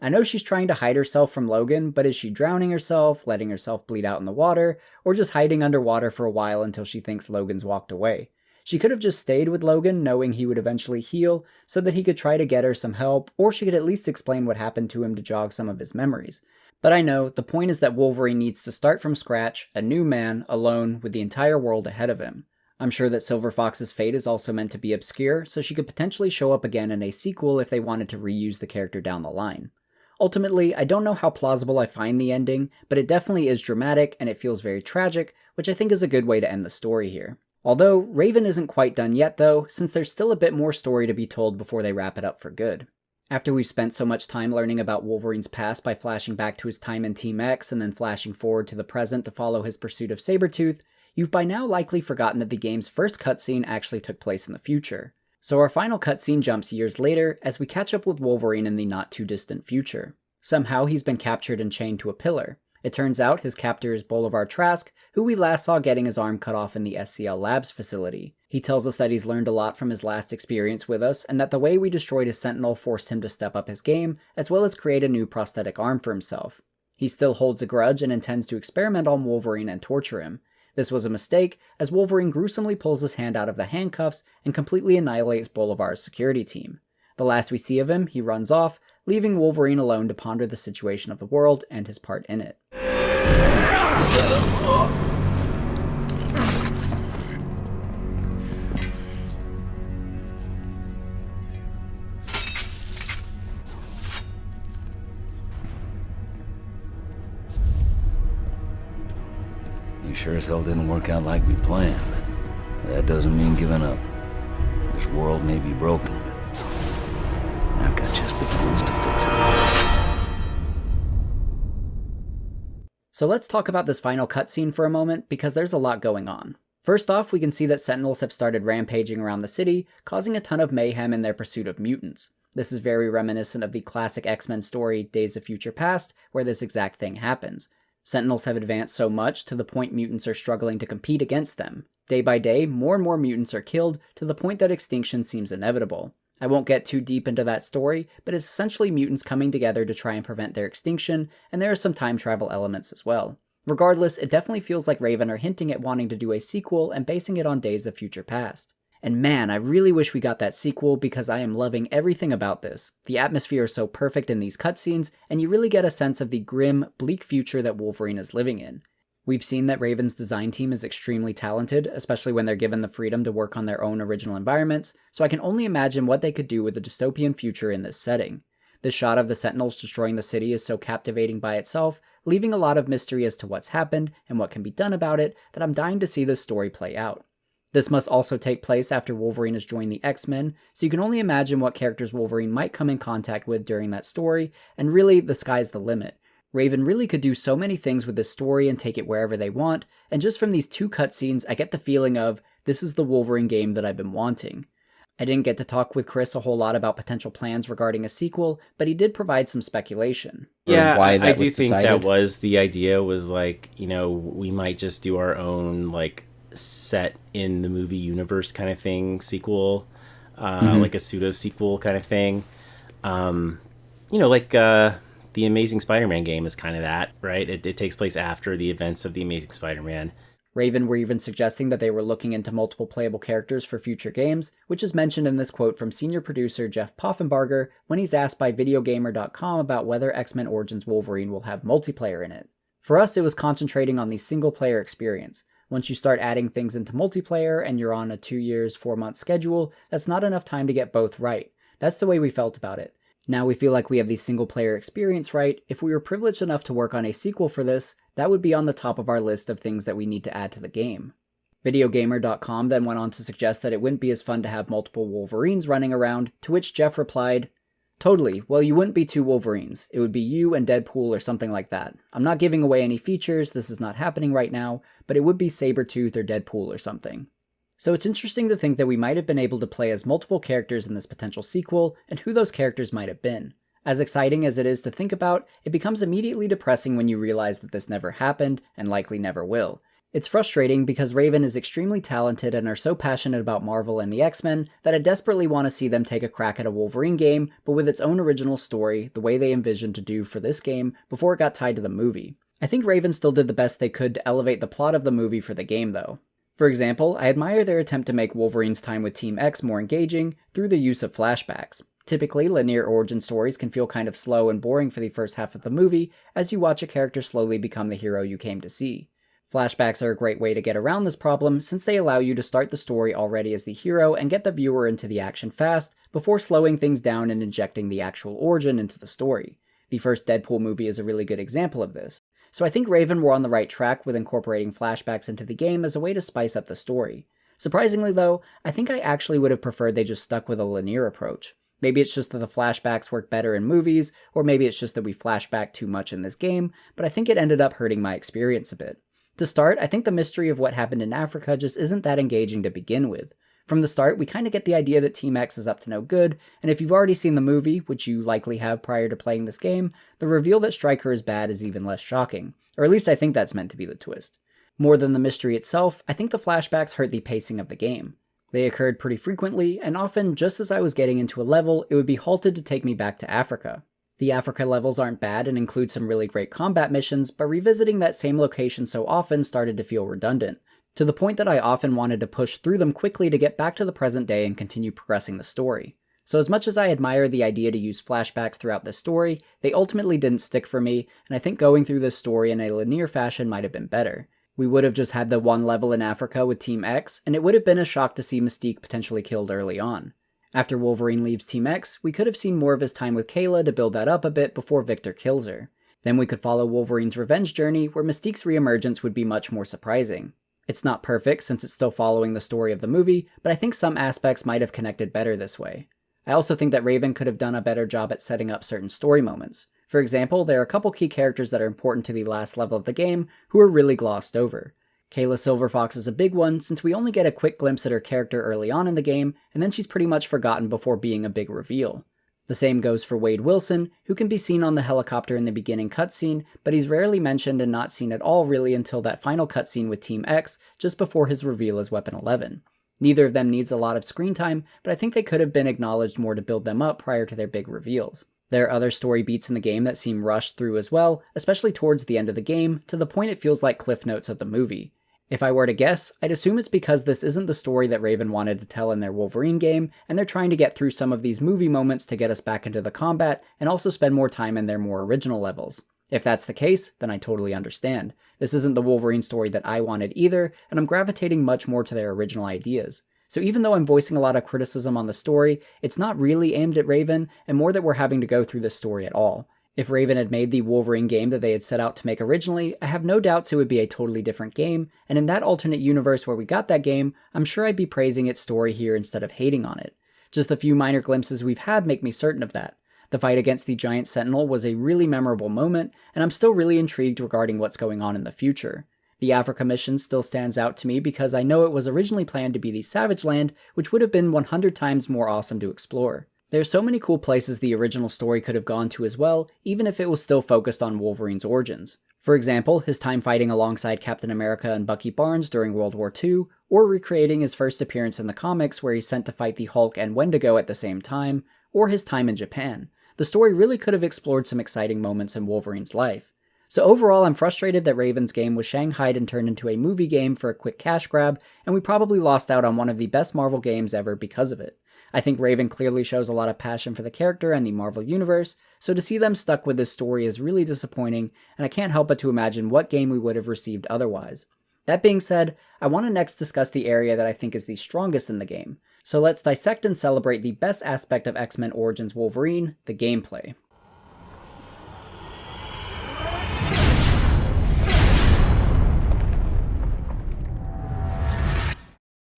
I know she's trying to hide herself from Logan, but is she drowning herself, letting herself bleed out in the water, or just hiding underwater for a while until she thinks Logan's walked away? She could have just stayed with Logan, knowing he would eventually heal, so that he could try to get her some help, or she could at least explain what happened to him to jog some of his memories. But I know, the point is that Wolverine needs to start from scratch, a new man, alone, with the entire world ahead of him. I'm sure that Silver Fox's fate is also meant to be obscure, so she could potentially show up again in a sequel if they wanted to reuse the character down the line. Ultimately, I don't know how plausible I find the ending, but it definitely is dramatic and it feels very tragic, which I think is a good way to end the story here. Although, Raven isn't quite done yet though, since there's still a bit more story to be told before they wrap it up for good. After we've spent so much time learning about Wolverine's past by flashing back to his time in Team X and then flashing forward to the present to follow his pursuit of Sabretooth, you've by now likely forgotten that the game's first cutscene actually took place in the future. So our final cutscene jumps years later as we catch up with Wolverine in the not-too-distant future. Somehow he's been captured and chained to a pillar. It turns out his captor is Bolivar Trask, who we last saw getting his arm cut off in the SCL Labs facility. He tells us that he's learned a lot from his last experience with us, and that the way we destroyed his Sentinel forced him to step up his game, as well as create a new prosthetic arm for himself. He still holds a grudge and intends to experiment on Wolverine and torture him. This was a mistake, as Wolverine gruesomely pulls his hand out of the handcuffs and completely annihilates Bolivar's security team. The last we see of him, he runs off, leaving Wolverine alone to ponder the situation of the world and his part in it. You sure as hell didn't work out like we planned. That doesn't mean giving up. This world may be broken, but I've got just the tools to fix it. So let's talk about this final cutscene for a moment, because there's a lot going on. First off, we can see that Sentinels have started rampaging around the city, causing a ton of mayhem in their pursuit of mutants. This is very reminiscent of the classic X-Men story Days of Future Past, where this exact thing happens. Sentinels have advanced so much to the point mutants are struggling to compete against them. Day by day, more and more mutants are killed to the point that extinction seems inevitable. I won't get too deep into that story, but it's essentially mutants coming together to try and prevent their extinction, and there are some time travel elements as well. Regardless, it definitely feels like Raven are hinting at wanting to do a sequel and basing it on Days of Future Past. And man, I really wish we got that sequel because I am loving everything about this. The atmosphere is so perfect in these cutscenes, and you really get a sense of the grim, bleak future that Wolverine is living in. We've seen that Raven's design team is extremely talented, especially when they're given the freedom to work on their own original environments, so I can only imagine what they could do with a dystopian future in this setting. The shot of the Sentinels destroying the city is so captivating by itself, leaving a lot of mystery as to what's happened and what can be done about it, that I'm dying to see this story play out. This must also take place after Wolverine has joined the X-Men, so you can only imagine what characters Wolverine might come in contact with during that story, and really, the sky's the limit. Raven really could do so many things with this story and take it wherever they want, and just from these two cutscenes, I get the feeling of, this is the Wolverine game that I've been wanting. I didn't get to talk with Chris a whole lot about potential plans regarding a sequel, but he did provide some speculation. Yeah, why I do think that was the idea, was like, we might just do our own, set in the movie universe kind of thing, sequel, like a pseudo sequel kind of thing. The Amazing Spider-Man game is kind of that, right? It takes place after the events of the Amazing Spider-Man. Raven were even suggesting that they were looking into multiple playable characters for future games, which is mentioned in this quote from senior producer Jeff Poffenbarger when he's asked by Videogamer.com about whether X-Men Origins Wolverine will have multiplayer in it. For us, it was concentrating on the single-player experience. Once you start adding things into multiplayer and you're on a 2 years, 4 month schedule, that's not enough time to get both right. That's the way we felt about it. Now we feel like we have the single-player experience right. If we were privileged enough to work on a sequel for this, that would be on the top of our list of things that we need to add to the game. Videogamer.com then went on to suggest that it wouldn't be as fun to have multiple Wolverines running around, to which Jeff replied, "Totally, well you wouldn't be 2 Wolverines, it would be you and Deadpool or something like that. I'm not giving away any features, this is not happening right now, but it would be Sabretooth or Deadpool or something." So it's interesting to think that we might have been able to play as multiple characters in this potential sequel, and who those characters might have been. As exciting as it is to think about, it becomes immediately depressing when you realize that this never happened, and likely never will. It's frustrating because Raven is extremely talented and are so passionate about Marvel and the X-Men that I desperately want to see them take a crack at a Wolverine game, but with its own original story, the way they envisioned to do for this game before it got tied to the movie. I think Raven still did the best they could to elevate the plot of the movie for the game though. For example, I admire their attempt to make Wolverine's time with Team X more engaging through the use of flashbacks. Typically, linear origin stories can feel kind of slow and boring for the first half of the movie as you watch a character slowly become the hero you came to see. Flashbacks are a great way to get around this problem since they allow you to start the story already as the hero and get the viewer into the action fast before slowing things down and injecting the actual origin into the story. The first Deadpool movie is a really good example of this. So I think Raven were on the right track with incorporating flashbacks into the game as a way to spice up the story. Surprisingly though, I think I actually would have preferred they just stuck with a linear approach. Maybe it's just that the flashbacks work better in movies, or maybe it's just that we flashback too much in this game, but I think it ended up hurting my experience a bit. To start, I think the mystery of what happened in Africa just isn't that engaging to begin with. From the start, we kind of get the idea that Team X is up to no good, and if you've already seen the movie, which you likely have prior to playing this game, the reveal that Stryker is bad is even less shocking. Or at least I think that's meant to be the twist. More than the mystery itself, I think the flashbacks hurt the pacing of the game. They occurred pretty frequently, and often just as I was getting into a level, it would be halted to take me back to Africa. The Africa levels aren't bad and include some really great combat missions, but revisiting that same location so often started to feel redundant, to the point that I often wanted to push through them quickly to get back to the present day and continue progressing the story. So as much as I admire the idea to use flashbacks throughout this story, they ultimately didn't stick for me, and I think going through this story in a linear fashion might have been better. We would have just had the one level in Africa with Team X, and it would have been a shock to see Mystique potentially killed early on. After Wolverine leaves Team X, we could have seen more of his time with Kayla to build that up a bit before Victor kills her. Then we could follow Wolverine's revenge journey, where Mystique's reemergence would be much more surprising. It's not perfect since it's still following the story of the movie, but I think some aspects might have connected better this way. I also think that Raven could have done a better job at setting up certain story moments. For example, there are a couple key characters that are important to the last level of the game who are really glossed over. Kayla Silverfox is a big one since we only get a quick glimpse at her character early on in the game, and then she's pretty much forgotten before being a big reveal. The same goes for Wade Wilson, who can be seen on the helicopter in the beginning cutscene, but he's rarely mentioned and not seen at all really until that final cutscene with Team X, just before his reveal as Weapon 11. Neither of them needs a lot of screen time, but I think they could have been acknowledged more to build them up prior to their big reveals. There are other story beats in the game that seem rushed through as well, especially towards the end of the game, to the point it feels like cliff notes of the movie. If I were to guess, I'd assume it's because this isn't the story that Raven wanted to tell in their Wolverine game, and they're trying to get through some of these movie moments to get us back into the combat, and also spend more time in their more original levels. If that's the case, then I totally understand. This isn't the Wolverine story that I wanted either, and I'm gravitating much more to their original ideas. So even though I'm voicing a lot of criticism on the story, it's not really aimed at Raven, and more that we're having to go through this story at all. If Raven had made the Wolverine game that they had set out to make originally, I have no doubts it would be a totally different game, and in that alternate universe where we got that game, I'm sure I'd be praising its story here instead of hating on it. Just the few minor glimpses we've had make me certain of that. The fight against the giant sentinel was a really memorable moment, and I'm still really intrigued regarding what's going on in the future. The Africa mission still stands out to me because I know it was originally planned to be the Savage Land, which would have been 100 times more awesome to explore. There are so many cool places the original story could have gone to as well, even if it was still focused on Wolverine's origins. For example, his time fighting alongside Captain America and Bucky Barnes during World War II, or recreating his first appearance in the comics where he's sent to fight the Hulk and Wendigo at the same time, or his time in Japan. The story really could have explored some exciting moments in Wolverine's life. So overall, I'm frustrated that Raven's game was shanghaied and turned into a movie game for a quick cash grab, and we probably lost out on one of the best Marvel games ever because of it. I think Raven clearly shows a lot of passion for the character and the Marvel Universe, so to see them stuck with this story is really disappointing, and I can't help but to imagine what game we would have received otherwise. That being said, I want to next discuss the area that I think is the strongest in the game. So let's dissect and celebrate the best aspect of X-Men Origins Wolverine, the gameplay.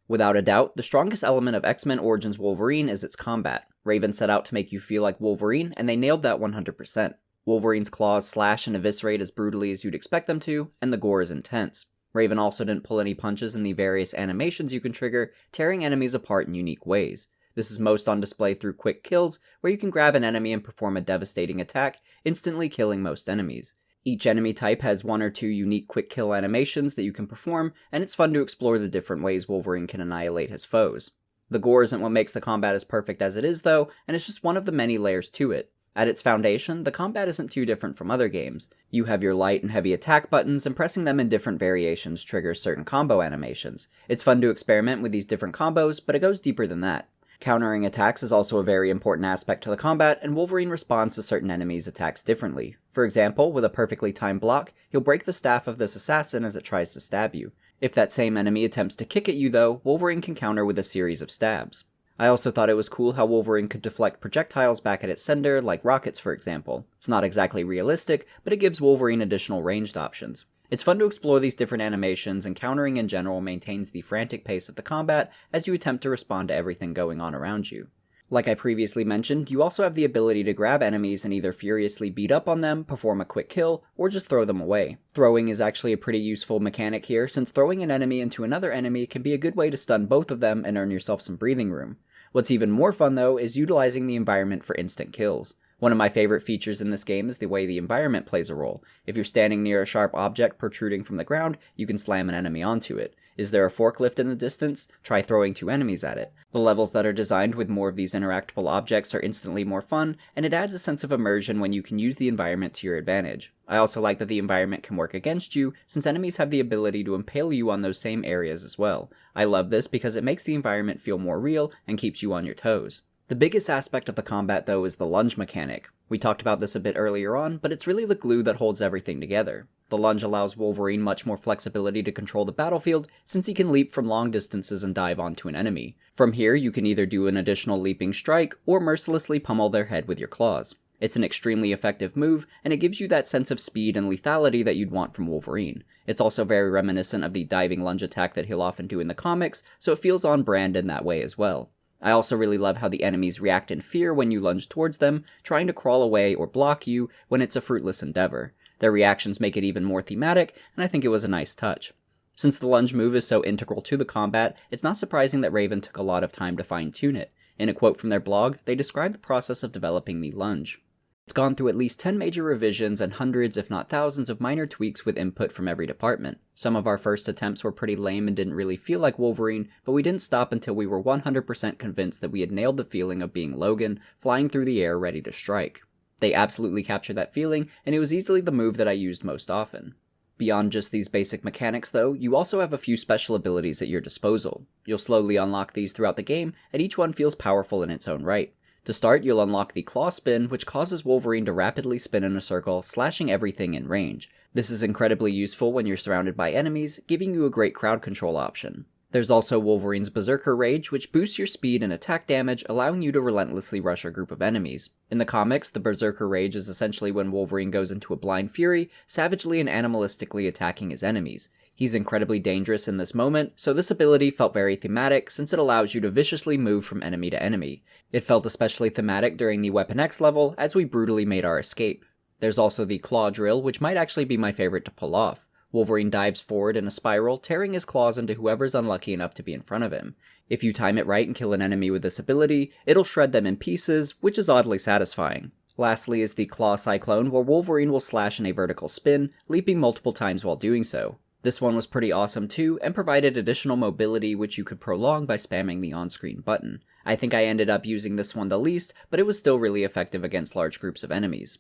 Without a doubt, the strongest element of X-Men Origins Wolverine is its combat. Raven set out to make you feel like Wolverine, and they nailed that 100%. Wolverine's claws slash and eviscerate as brutally as you'd expect them to, and the gore is intense. Raven also didn't pull any punches in the various animations you can trigger, tearing enemies apart in unique ways. This is most on display through quick kills, where you can grab an enemy and perform a devastating attack, instantly killing most enemies. Each enemy type has one or two unique quick kill animations that you can perform, and it's fun to explore the different ways Wolverine can annihilate his foes. The gore isn't what makes the combat as perfect as it is though, and it's just one of the many layers to it. At its foundation, the combat isn't too different from other games. You have your light and heavy attack buttons, and pressing them in different variations triggers certain combo animations. It's fun to experiment with these different combos, but it goes deeper than that. Countering attacks is also a very important aspect to the combat, and Wolverine responds to certain enemies' attacks differently. For example, with a perfectly timed block, he'll break the staff of this assassin as it tries to stab you. If that same enemy attempts to kick at you though, Wolverine can counter with a series of stabs. I also thought it was cool how Wolverine could deflect projectiles back at its sender, like rockets for example. It's not exactly realistic, but it gives Wolverine additional ranged options. It's fun to explore these different animations, and countering in general maintains the frantic pace of the combat as you attempt to respond to everything going on around you. Like I previously mentioned, you also have the ability to grab enemies and either furiously beat up on them, perform a quick kill, or just throw them away. Throwing is actually a pretty useful mechanic here, since throwing an enemy into another enemy can be a good way to stun both of them and earn yourself some breathing room. What's even more fun though is utilizing the environment for instant kills. One of my favorite features in this game is the way the environment plays a role. If you're standing near a sharp object protruding from the ground, you can slam an enemy onto it. Is there a forklift in the distance? Try throwing two enemies at it. The levels that are designed with more of these interactable objects are instantly more fun, and it adds a sense of immersion when you can use the environment to your advantage. I also like that the environment can work against you, since enemies have the ability to impale you on those same areas as well. I love this because it makes the environment feel more real and keeps you on your toes. The biggest aspect of the combat though is the lunge mechanic. We talked about this a bit earlier on, but it's really the glue that holds everything together. The lunge allows Wolverine much more flexibility to control the battlefield, since he can leap from long distances and dive onto an enemy. From here, you can either do an additional leaping strike, or mercilessly pummel their head with your claws. It's an extremely effective move, and it gives you that sense of speed and lethality that you'd want from Wolverine. It's also very reminiscent of the diving lunge attack that he'll often do in the comics, so it feels on brand in that way as well. I also really love how the enemies react in fear when you lunge towards them, trying to crawl away or block you when it's a fruitless endeavor. Their reactions make it even more thematic, and I think it was a nice touch. Since the lunge move is so integral to the combat, it's not surprising that Raven took a lot of time to fine-tune it. In a quote from their blog, they describe the process of developing the lunge. It's gone through at least 10 major revisions and hundreds if not thousands of minor tweaks with input from every department. Some of our first attempts were pretty lame and didn't really feel like Wolverine, but we didn't stop until we were 100% convinced that we had nailed the feeling of being Logan, flying through the air ready to strike. They absolutely captured that feeling, and it was easily the move that I used most often. Beyond just these basic mechanics though, you also have a few special abilities at your disposal. You'll slowly unlock these throughout the game, and each one feels powerful in its own right. To start, you'll unlock the Claw Spin, which causes Wolverine to rapidly spin in a circle, slashing everything in range. This is incredibly useful when you're surrounded by enemies, giving you a great crowd control option. There's also Wolverine's Berserker Rage, which boosts your speed and attack damage, allowing you to relentlessly rush a group of enemies. In the comics, the Berserker Rage is essentially when Wolverine goes into a blind fury, savagely and animalistically attacking his enemies. He's incredibly dangerous in this moment, so this ability felt very thematic since it allows you to viciously move from enemy to enemy. It felt especially thematic during the Weapon X level as we brutally made our escape. There's also the Claw Drill, which might actually be my favorite to pull off. Wolverine dives forward in a spiral, tearing his claws into whoever's unlucky enough to be in front of him. If you time it right and kill an enemy with this ability, it'll shred them in pieces, which is oddly satisfying. Lastly is the Claw Cyclone, where Wolverine will slash in a vertical spin, leaping multiple times while doing so. This one was pretty awesome too, and provided additional mobility which you could prolong by spamming the on-screen button. I think I ended up using this one the least, but it was still really effective against large groups of enemies.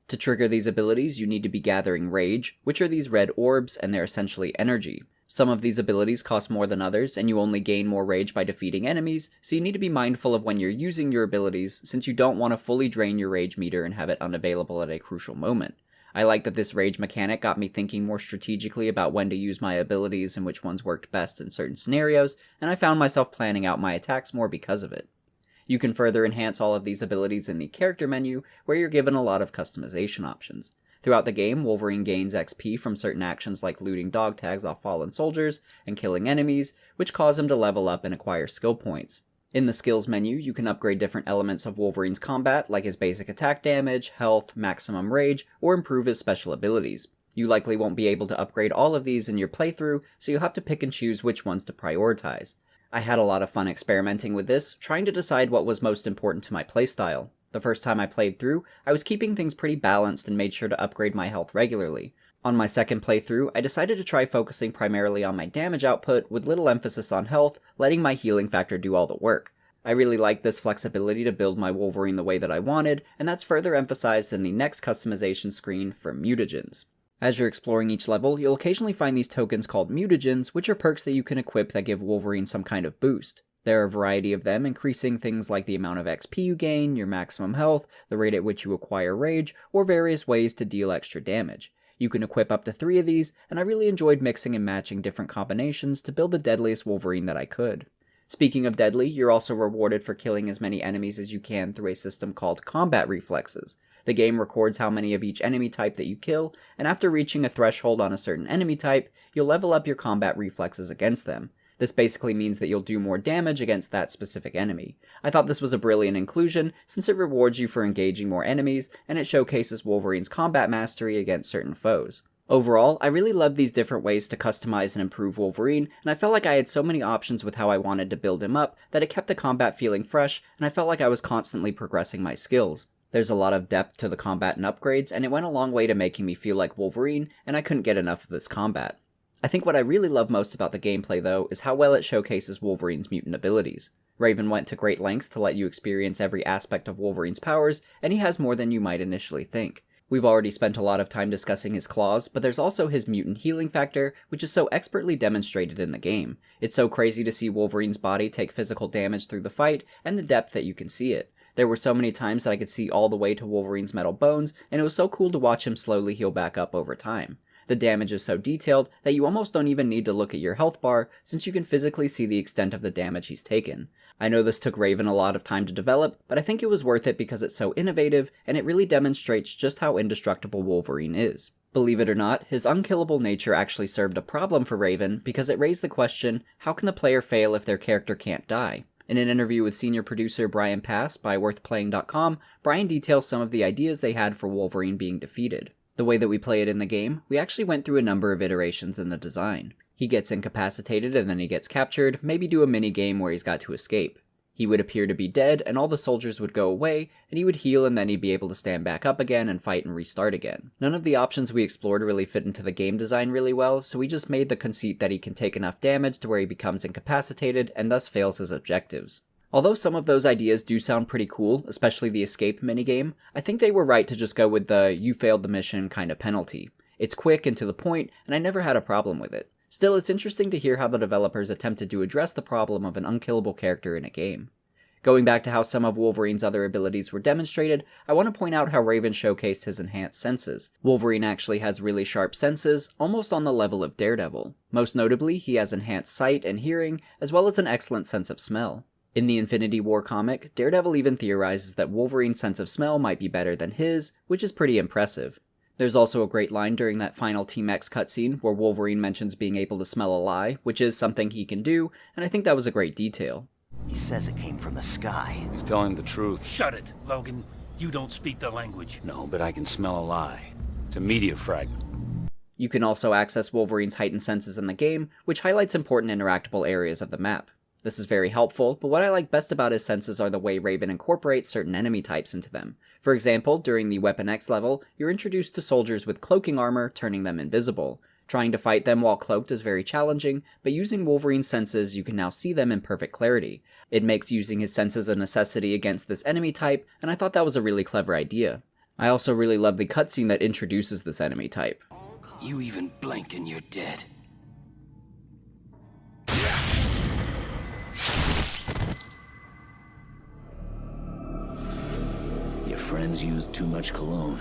To trigger these abilities, you need to be gathering rage, which are these red orbs, and they're essentially energy. Some of these abilities cost more than others, and you only gain more rage by defeating enemies, so you need to be mindful of when you're using your abilities, since you don't want to fully drain your rage meter and have it unavailable at a crucial moment. I like that this rage mechanic got me thinking more strategically about when to use my abilities and which ones worked best in certain scenarios, and I found myself planning out my attacks more because of it. You can further enhance all of these abilities in the character menu, where you're given a lot of customization options. Throughout the game, Wolverine gains XP from certain actions like looting dog tags off fallen soldiers and killing enemies, which cause him to level up and acquire skill points. In the skills menu, you can upgrade different elements of Wolverine's combat, like his basic attack damage, health, maximum rage, or improve his special abilities. You likely won't be able to upgrade all of these in your playthrough, so you'll have to pick and choose which ones to prioritize. I had a lot of fun experimenting with this, trying to decide what was most important to my playstyle. The first time I played through, I was keeping things pretty balanced and made sure to upgrade my health regularly. On my second playthrough, I decided to try focusing primarily on my damage output with little emphasis on health, letting my healing factor do all the work. I really liked this flexibility to build my Wolverine the way that I wanted, and that's further emphasized in the next customization screen for mutagens. As you're exploring each level, you'll occasionally find these tokens called mutagens, which are perks that you can equip that give Wolverine some kind of boost. There are a variety of them, increasing things like the amount of XP you gain, your maximum health, the rate at which you acquire rage, or various ways to deal extra damage. You can equip up to 3 of these, and I really enjoyed mixing and matching different combinations to build the deadliest Wolverine that I could. Speaking of deadly, you're also rewarded for killing as many enemies as you can through a system called combat reflexes. The game records how many of each enemy type that you kill, and after reaching a threshold on a certain enemy type, you'll level up your combat reflexes against them. This basically means that you'll do more damage against that specific enemy. I thought this was a brilliant inclusion, since it rewards you for engaging more enemies, and it showcases Wolverine's combat mastery against certain foes. Overall, I really loved these different ways to customize and improve Wolverine, and I felt like I had so many options with how I wanted to build him up that it kept the combat feeling fresh, and I felt like I was constantly progressing my skills. There's a lot of depth to the combat and upgrades, and it went a long way to making me feel like Wolverine, and I couldn't get enough of this combat. I think what I really love most about the gameplay, though, is how well it showcases Wolverine's mutant abilities. Raven went to great lengths to let you experience every aspect of Wolverine's powers, and he has more than you might initially think. We've already spent a lot of time discussing his claws, but there's also his mutant healing factor, which is so expertly demonstrated in the game. It's so crazy to see Wolverine's body take physical damage through the fight, and the depth that you can see it. There were so many times that I could see all the way to Wolverine's metal bones, and it was so cool to watch him slowly heal back up over time. The damage is so detailed that you almost don't even need to look at your health bar, since you can physically see the extent of the damage he's taken. I know this took Raven a lot of time to develop, but I think it was worth it because it's so innovative, and it really demonstrates just how indestructible Wolverine is. Believe it or not, his unkillable nature actually served a problem for Raven, because it raised the question, how can the player fail if their character can't die? In an interview with senior producer Brian Pass by WorthPlaying.com, Brian details some of the ideas they had for Wolverine being defeated. The way that we play it in the game, we actually went through a number of iterations in the design. He gets incapacitated and then he gets captured, maybe do a mini-game where he's got to escape. He would appear to be dead and all the soldiers would go away, and he would heal and then he'd be able to stand back up again and fight and restart again. None of the options we explored really fit into the game design really well, so we just made the conceit that he can take enough damage to where he becomes incapacitated and thus fails his objectives. Although some of those ideas do sound pretty cool, especially the escape minigame, I think they were right to just go with the you failed the mission kind of penalty. It's quick and to the point, and I never had a problem with it. Still, it's interesting to hear how the developers attempted to address the problem of an unkillable character in a game. Going back to how some of Wolverine's other abilities were demonstrated, I want to point out how Raven showcased his enhanced senses. Wolverine actually has really sharp senses, almost on the level of Daredevil. Most notably, he has enhanced sight and hearing, as well as an excellent sense of smell. In the Infinity War comic, Daredevil even theorizes that Wolverine's sense of smell might be better than his, which is pretty impressive. There's also a great line during that final Team X cutscene where Wolverine mentions being able to smell a lie, which is something he can do, and I think that was a great detail. He says it came from the sky. He's telling the truth. Shut it, Logan. You don't speak the language. No, but I can smell a lie. It's a media fragment. You can also access Wolverine's heightened senses in the game, which highlights important interactable areas of the map. This is very helpful, but what I like best about his senses are the way Raven incorporates certain enemy types into them. For example, during the Weapon X level, you're introduced to soldiers with cloaking armor, turning them invisible. Trying to fight them while cloaked is very challenging, but using Wolverine's senses, you can now see them in perfect clarity. It makes using his senses a necessity against this enemy type, and I thought that was a really clever idea. I also really love the cutscene that introduces this enemy type. You even blink and you're dead. Your friends used too much cologne.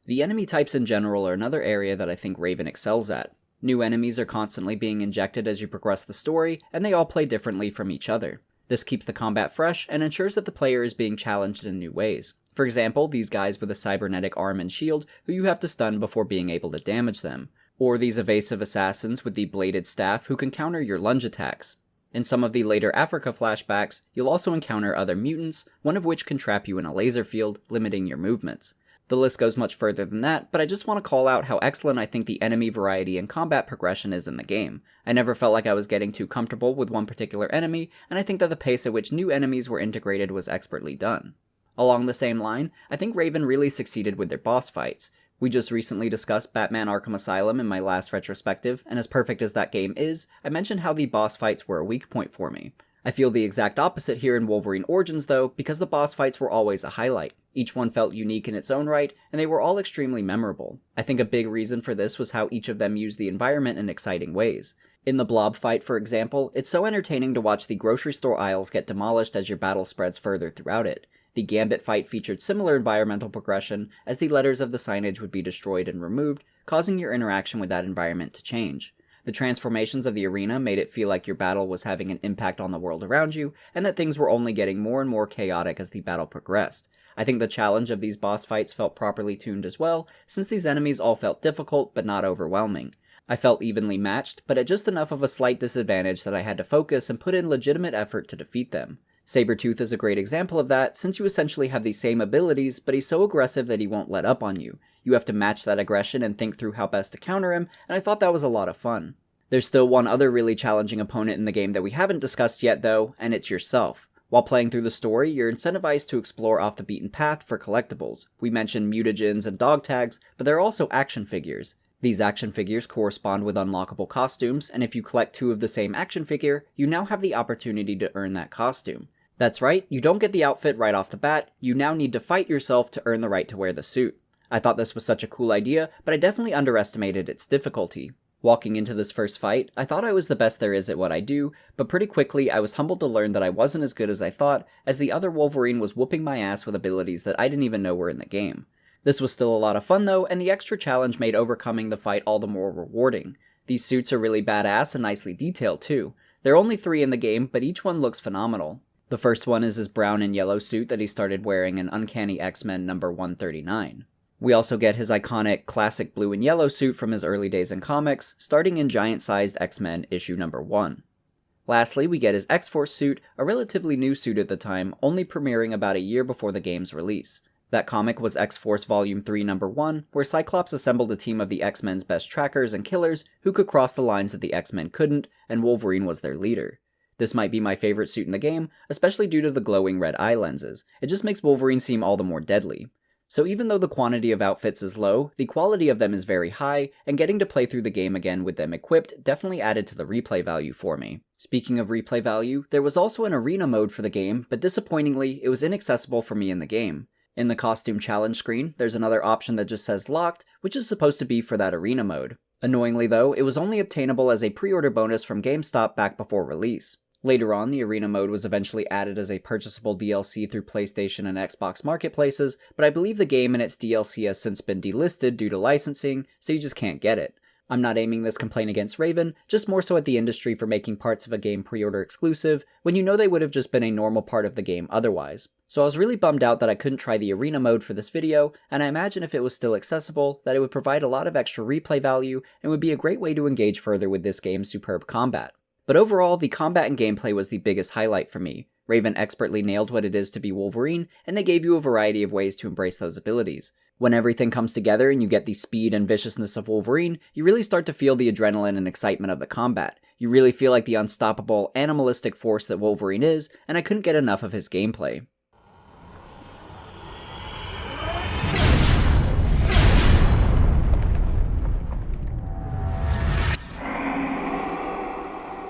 The enemy types in general are another area that I think Raven excels at. New enemies are constantly being injected as you progress the story, and they all play differently from each other. This keeps the combat fresh and ensures that the player is being challenged in new ways. For example, these guys with a cybernetic arm and shield who you have to stun before being able to damage them. Or these evasive assassins with the bladed staff who can counter your lunge attacks. In some of the later Africa flashbacks, you'll also encounter other mutants, one of which can trap you in a laser field, limiting your movements. The list goes much further than that, but I just want to call out how excellent I think the enemy variety and combat progression is in the game. I never felt like I was getting too comfortable with one particular enemy, and I think that the pace at which new enemies were integrated was expertly done. Along the same line, I think Raven really succeeded with their boss fights. We just recently discussed Batman Arkham Asylum in my last retrospective, and as perfect as that game is, I mentioned how the boss fights were a weak point for me. I feel the exact opposite here in Wolverine Origins though, because the boss fights were always a highlight. Each one felt unique in its own right, and they were all extremely memorable. I think a big reason for this was how each of them used the environment in exciting ways. In the Blob fight, for example, it's so entertaining to watch the grocery store aisles get demolished as your battle spreads further throughout it. The Gambit fight featured similar environmental progression, as the letters of the signage would be destroyed and removed, causing your interaction with that environment to change. The transformations of the arena made it feel like your battle was having an impact on the world around you, and that things were only getting more and more chaotic as the battle progressed. I think the challenge of these boss fights felt properly tuned as well, since these enemies all felt difficult but not overwhelming. I felt evenly matched, but at just enough of a slight disadvantage that I had to focus and put in legitimate effort to defeat them. Sabretooth is a great example of that, since you essentially have the same abilities, but he's so aggressive that he won't let up on you. You have to match that aggression and think through how best to counter him, and I thought that was a lot of fun. There's still one other really challenging opponent in the game that we haven't discussed yet though, and it's yourself. While playing through the story, you're incentivized to explore off the beaten path for collectibles. We mentioned mutagens and dog tags, but there are also action figures. These action figures correspond with unlockable costumes, and if you collect 2 of the same action figure, you now have the opportunity to earn that costume. That's right, you don't get the outfit right off the bat, you now need to fight yourself to earn the right to wear the suit. I thought this was such a cool idea, but I definitely underestimated its difficulty. Walking into this first fight, I thought I was the best there is at what I do, but pretty quickly I was humbled to learn that I wasn't as good as I thought, as the other Wolverine was whooping my ass with abilities that I didn't even know were in the game. This was still a lot of fun though, and the extra challenge made overcoming the fight all the more rewarding. These suits are really badass and nicely detailed too. There are only 3 in the game, but each one looks phenomenal. The first one is his brown and yellow suit that he started wearing in Uncanny X-Men number 139. We also get his iconic classic blue and yellow suit from his early days in comics, starting in giant-sized X-Men issue number 1. Lastly, we get his X-Force suit, a relatively new suit at the time, only premiering about a year before the game's release. That comic was X-Force Volume 3 number 1, where Cyclops assembled a team of the X-Men's best trackers and killers who could cross the lines that the X-Men couldn't, and Wolverine was their leader. This might be my favorite suit in the game, especially due to the glowing red eye lenses. It just makes Wolverine seem all the more deadly. So even though the quantity of outfits is low, the quality of them is very high, and getting to play through the game again with them equipped definitely added to the replay value for me. Speaking of replay value, there was also an arena mode for the game, but disappointingly, it was inaccessible for me in the game. In the costume challenge screen, there's another option that just says locked, which is supposed to be for that arena mode. Annoyingly though, it was only obtainable as a pre-order bonus from GameStop back before release. Later on, the arena mode was eventually added as a purchasable DLC through PlayStation and Xbox marketplaces, but I believe the game and its DLC has since been delisted due to licensing, so you just can't get it. I'm not aiming this complaint against Raven, just more so at the industry for making parts of a game pre-order exclusive, when you know they would have just been a normal part of the game otherwise. So I was really bummed out that I couldn't try the arena mode for this video, and I imagine if it was still accessible, that it would provide a lot of extra replay value, and would be a great way to engage further with this game's superb combat. But overall, the combat and gameplay was the biggest highlight for me. Raven expertly nailed what it is to be Wolverine, and they gave you a variety of ways to embrace those abilities. When everything comes together and you get the speed and viciousness of Wolverine, you really start to feel the adrenaline and excitement of the combat. You really feel like the unstoppable, animalistic force that Wolverine is, and I couldn't get enough of his gameplay.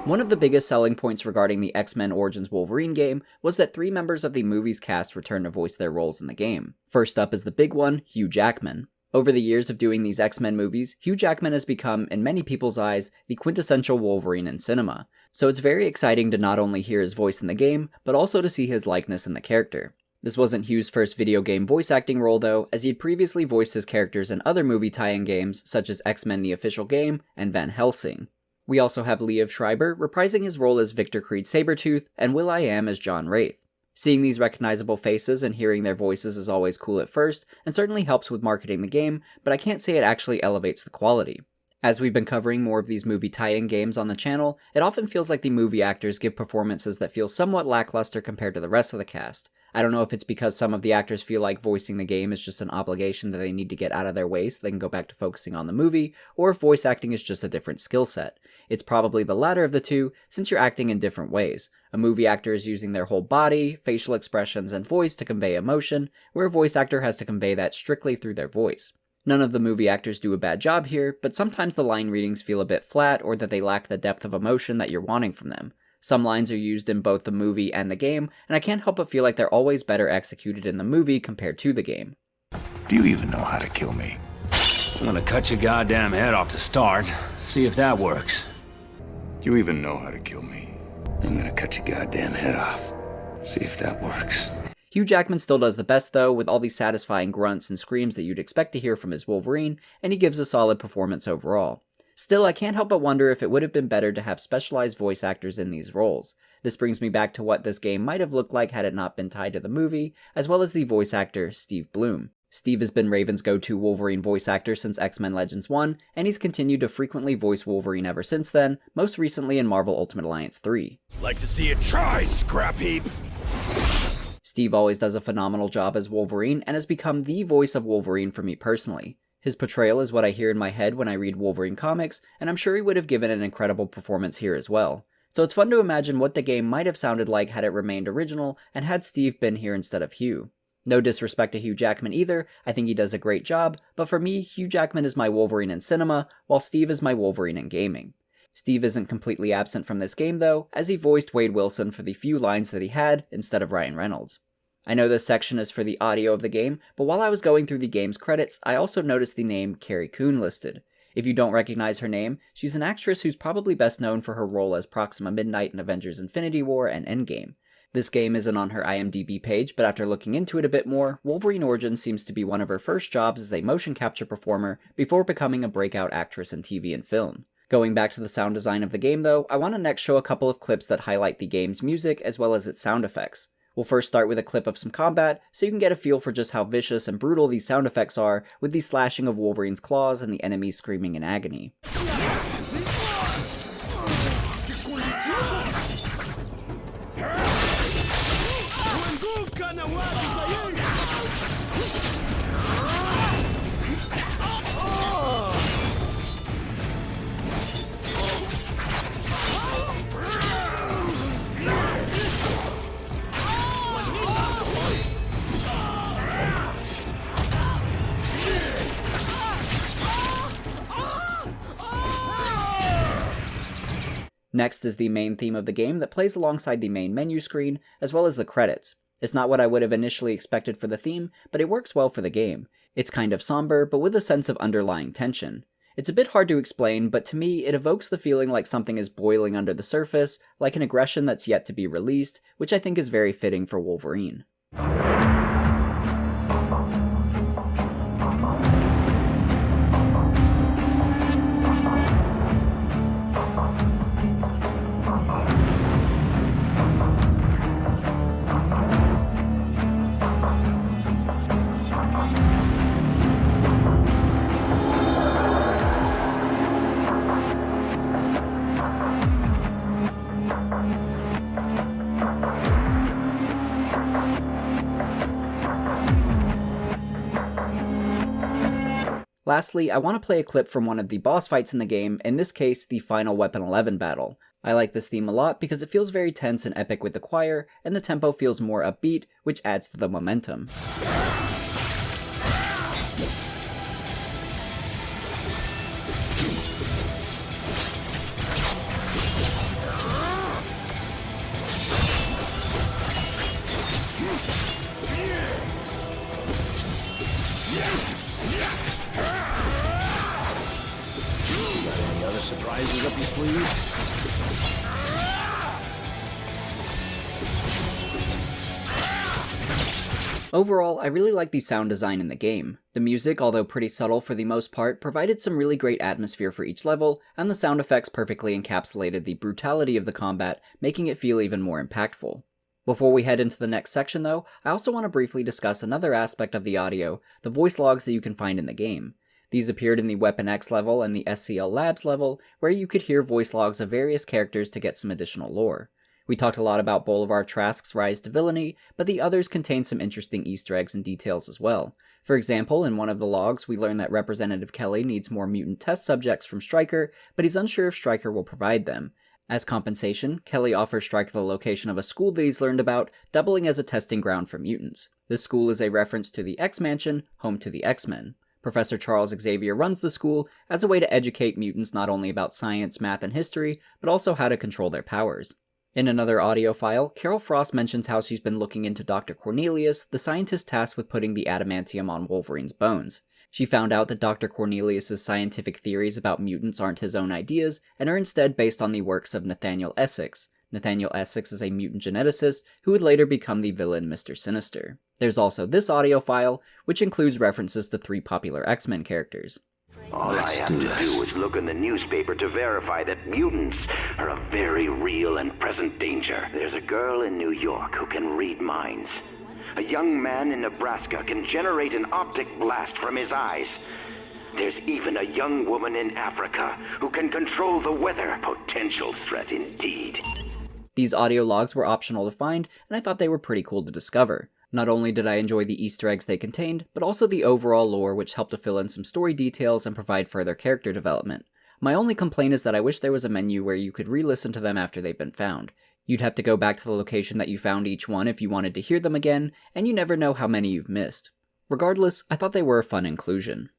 One of the biggest selling points regarding the X-Men Origins Wolverine game was that 3 members of the movie's cast returned to voice their roles in the game. First up is the big one, Hugh Jackman. Over the years of doing these X-Men movies, Hugh Jackman has become, in many people's eyes, the quintessential Wolverine in cinema. So it's very exciting to not only hear his voice in the game, but also to see his likeness in the character. This wasn't Hugh's first video game voice acting role though, as he had previously voiced his characters in other movie tie-in games such as X-Men The Official Game and Van Helsing. We also have Liev Schreiber reprising his role as Victor Creed Sabretooth and will.i.am as John Wraith. Seeing these recognizable faces and hearing their voices is always cool at first, and certainly helps with marketing the game, but I can't say it actually elevates the quality. As we've been covering more of these movie tie-in games on the channel, it often feels like the movie actors give performances that feel somewhat lackluster compared to the rest of the cast. I don't know if it's because some of the actors feel like voicing the game is just an obligation that they need to get out of their way so they can go back to focusing on the movie, or if voice acting is just a different skill set. It's probably the latter of the two, since you're acting in different ways. A movie actor is using their whole body, facial expressions, and voice to convey emotion, where a voice actor has to convey that strictly through their voice. None of the movie actors do a bad job here, but sometimes the line readings feel a bit flat or that they lack the depth of emotion that you're wanting from them. Some lines are used in both the movie and the game, and I can't help but feel like they're always better executed in the movie compared to the game. Do you even know how to kill me? I'm gonna cut your goddamn head off to start. See if that works. Do you even know how to kill me? I'm gonna cut your goddamn head off. See if that works. Hugh Jackman still does the best though, with all these satisfying grunts and screams that you'd expect to hear from his Wolverine, and he gives a solid performance overall. Still, I can't help but wonder if it would have been better to have specialized voice actors in these roles. This brings me back to what this game might have looked like had it not been tied to the movie, as well as the voice actor Steve Blum. Steve has been Raven's go-to Wolverine voice actor since X-Men Legends 1, and he's continued to frequently voice Wolverine ever since then, most recently in Marvel Ultimate Alliance 3. Like to see it try, scrap heap! Steve always does a phenomenal job as Wolverine, and has become the voice of Wolverine for me personally. His portrayal is what I hear in my head when I read Wolverine comics, and I'm sure he would have given an incredible performance here as well. So it's fun to imagine what the game might have sounded like had it remained original, and had Steve been here instead of Hugh. No disrespect to Hugh Jackman either, I think he does a great job, but for me, Hugh Jackman is my Wolverine in cinema, while Steve is my Wolverine in gaming. Steve isn't completely absent from this game though, as he voiced Wade Wilson for the few lines that he had, instead of Ryan Reynolds. I know this section is for the audio of the game, but while I was going through the game's credits, I also noticed the name Carrie Coon listed. If you don't recognize her name, she's an actress who's probably best known for her role as Proxima Midnight in Avengers Infinity War and Endgame. This game isn't on her IMDb page, but after looking into it a bit more, Wolverine Origins seems to be one of her first jobs as a motion capture performer before becoming a breakout actress in TV and film. Going back to the sound design of the game though, I want to next show a couple of clips that highlight the game's music as well as its sound effects. We'll first start with a clip of some combat, so you can get a feel for just how vicious and brutal these sound effects are, with the slashing of Wolverine's claws and the enemies screaming in agony. Next is the main theme of the game that plays alongside the main menu screen, as well as the credits. It's not what I would have initially expected for the theme, but it works well for the game. It's kind of somber, but with a sense of underlying tension. It's a bit hard to explain, but to me, it evokes the feeling like something is boiling under the surface, like an aggression that's yet to be released, which I think is very fitting for Wolverine. Lastly, I want to play a clip from one of the boss fights in the game, in this case, the final Weapon 11 battle. I like this theme a lot because it feels very tense and epic with the choir, and the tempo feels more upbeat, which adds to the momentum. Got any other surprises up your sleeve? Overall, I really like the sound design in the game. The music, although pretty subtle for the most part, provided some really great atmosphere for each level, and the sound effects perfectly encapsulated the brutality of the combat, making it feel even more impactful. Before we head into the next section though, I also want to briefly discuss another aspect of the audio, the voice logs that you can find in the game. These appeared in the Weapon X level and the SCL Labs level, where you could hear voice logs of various characters to get some additional lore. We talked a lot about Bolivar Trask's rise to villainy, but the others contain some interesting Easter eggs and details as well. For example, in one of the logs, we learn that Representative Kelly needs more mutant test subjects from Stryker, but he's unsure if Stryker will provide them. As compensation, Kelly offers Stryker the location of a school that he's learned about, doubling as a testing ground for mutants. This school is a reference to the X-Mansion, home to the X-Men. Professor Charles Xavier runs the school as a way to educate mutants not only about science, math, and history, but also how to control their powers. In another audio file, Carol Frost mentions how she's been looking into Dr. Cornelius, the scientist tasked with putting the adamantium on Wolverine's bones. She found out that Dr. Cornelius' scientific theories about mutants aren't his own ideas, and are instead based on the works of Nathaniel Essex. Nathaniel Essex is a mutant geneticist who would later become the villain Mr. Sinister. There's also this audio file, which includes references to 3 popular X-Men characters. All I have to do is look in the newspaper to verify that mutants are a very real and present danger. There's a girl in New York who can read minds. A young man in Nebraska can generate an optic blast from his eyes. There's even a young woman in Africa who can control the weather. Potential threat indeed. These audio logs were optional to find, and I thought they were pretty cool to discover. Not only did I enjoy the Easter eggs they contained, but also the overall lore, which helped to fill in some story details and provide further character development. My only complaint is that I wish there was a menu where you could re-listen to them after they've been found. You'd have to go back to the location that you found each one if you wanted to hear them again, and you never know how many you've missed. Regardless, I thought they were a fun inclusion.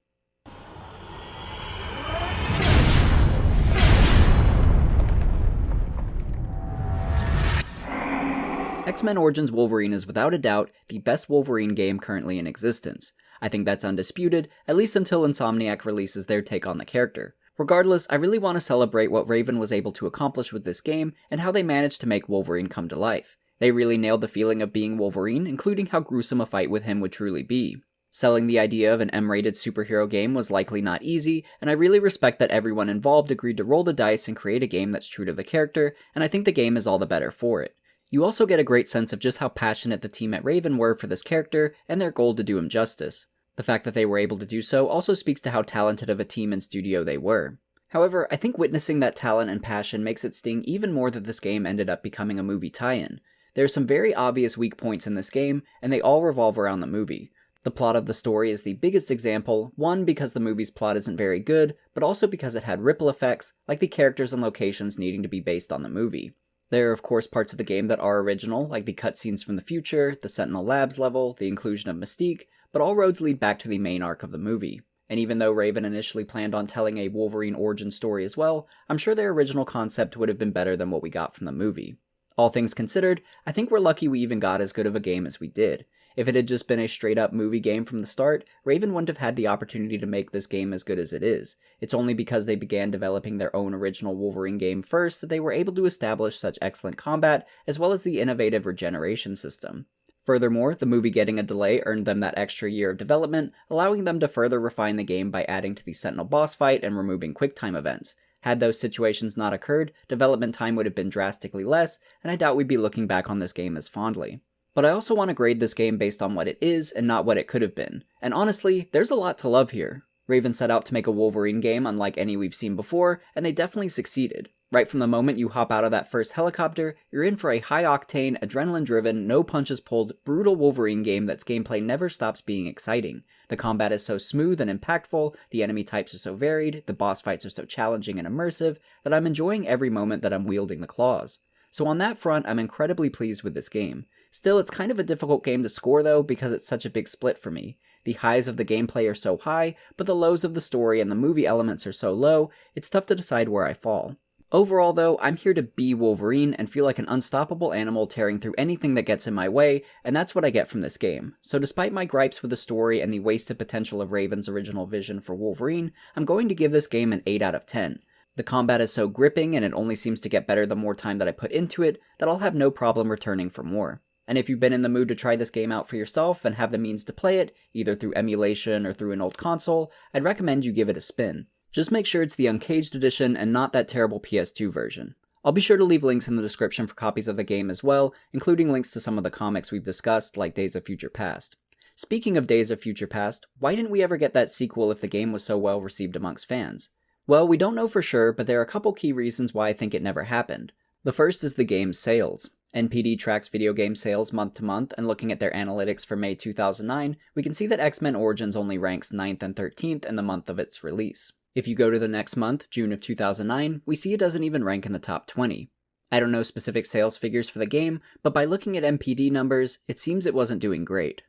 X-Men Origins Wolverine is without a doubt the best Wolverine game currently in existence. I think that's undisputed, at least until Insomniac releases their take on the character. Regardless, I really want to celebrate what Raven was able to accomplish with this game and how they managed to make Wolverine come to life. They really nailed the feeling of being Wolverine, including how gruesome a fight with him would truly be. Selling the idea of an M-rated superhero game was likely not easy, and I really respect that everyone involved agreed to roll the dice and create a game that's true to the character, and I think the game is all the better for it. You also get a great sense of just how passionate the team at Raven were for this character and their goal to do him justice. The fact that they were able to do so also speaks to how talented of a team and studio they were. However, I think witnessing that talent and passion makes it sting even more that this game ended up becoming a movie tie-in. There are some very obvious weak points in this game, and they all revolve around the movie. The plot of the story is the biggest example, one because the movie's plot isn't very good, but also because it had ripple effects, like the characters and locations needing to be based on the movie. There are of course parts of the game that are original, like the cutscenes from the future, the Sentinel Labs level, the inclusion of Mystique, but all roads lead back to the main arc of the movie. And even though Raven initially planned on telling a Wolverine origin story as well, I'm sure their original concept would have been better than what we got from the movie. All things considered, I think we're lucky we even got as good of a game as we did. If it had just been a straight-up movie game from the start, Raven wouldn't have had the opportunity to make this game as good as it is. It's only because they began developing their own original Wolverine game first that they were able to establish such excellent combat, as well as the innovative regeneration system. Furthermore, the movie getting a delay earned them that extra year of development, allowing them to further refine the game by adding to the Sentinel boss fight and removing QuickTime events. Had those situations not occurred, development time would have been drastically less, and I doubt we'd be looking back on this game as fondly. But I also want to grade this game based on what it is and not what it could have been. And honestly, there's a lot to love here. Raven set out to make a Wolverine game unlike any we've seen before, and they definitely succeeded. Right from the moment you hop out of that first helicopter, you're in for a high-octane, adrenaline-driven, no-punches-pulled, brutal Wolverine game that's gameplay never stops being exciting. The combat is so smooth and impactful, the enemy types are so varied, the boss fights are so challenging and immersive, that I'm enjoying every moment that I'm wielding the claws. So on that front, I'm incredibly pleased with this game. Still, it's kind of a difficult game to score though, because it's such a big split for me. The highs of the gameplay are so high, but the lows of the story and the movie elements are so low, it's tough to decide where I fall. Overall though, I'm here to be Wolverine and feel like an unstoppable animal tearing through anything that gets in my way, and that's what I get from this game. So despite my gripes with the story and the wasted potential of Raven's original vision for Wolverine, I'm going to give this game an 8 out of 10. The combat is so gripping and it only seems to get better the more time that I put into it that I'll have no problem returning for more. And if you've been in the mood to try this game out for yourself and have the means to play it, either through emulation or through an old console, I'd recommend you give it a spin. Just make sure it's the Uncaged edition and not that terrible PS2 version. I'll be sure to leave links in the description for copies of the game as well, including links to some of the comics we've discussed, like Days of Future Past. Speaking of Days of Future Past, why didn't we ever get that sequel if the game was so well received amongst fans? Well, we don't know for sure, but there are a couple key reasons why I think it never happened. The first is the game's sales. NPD tracks video game sales month to month, and looking at their analytics for May 2009, we can see that X-Men Origins only ranks 9th and 13th in the month of its release. If you go to the next month, June of 2009, we see it doesn't even rank in the top 20. I don't know specific sales figures for the game, but by looking at NPD numbers, it seems it wasn't doing great.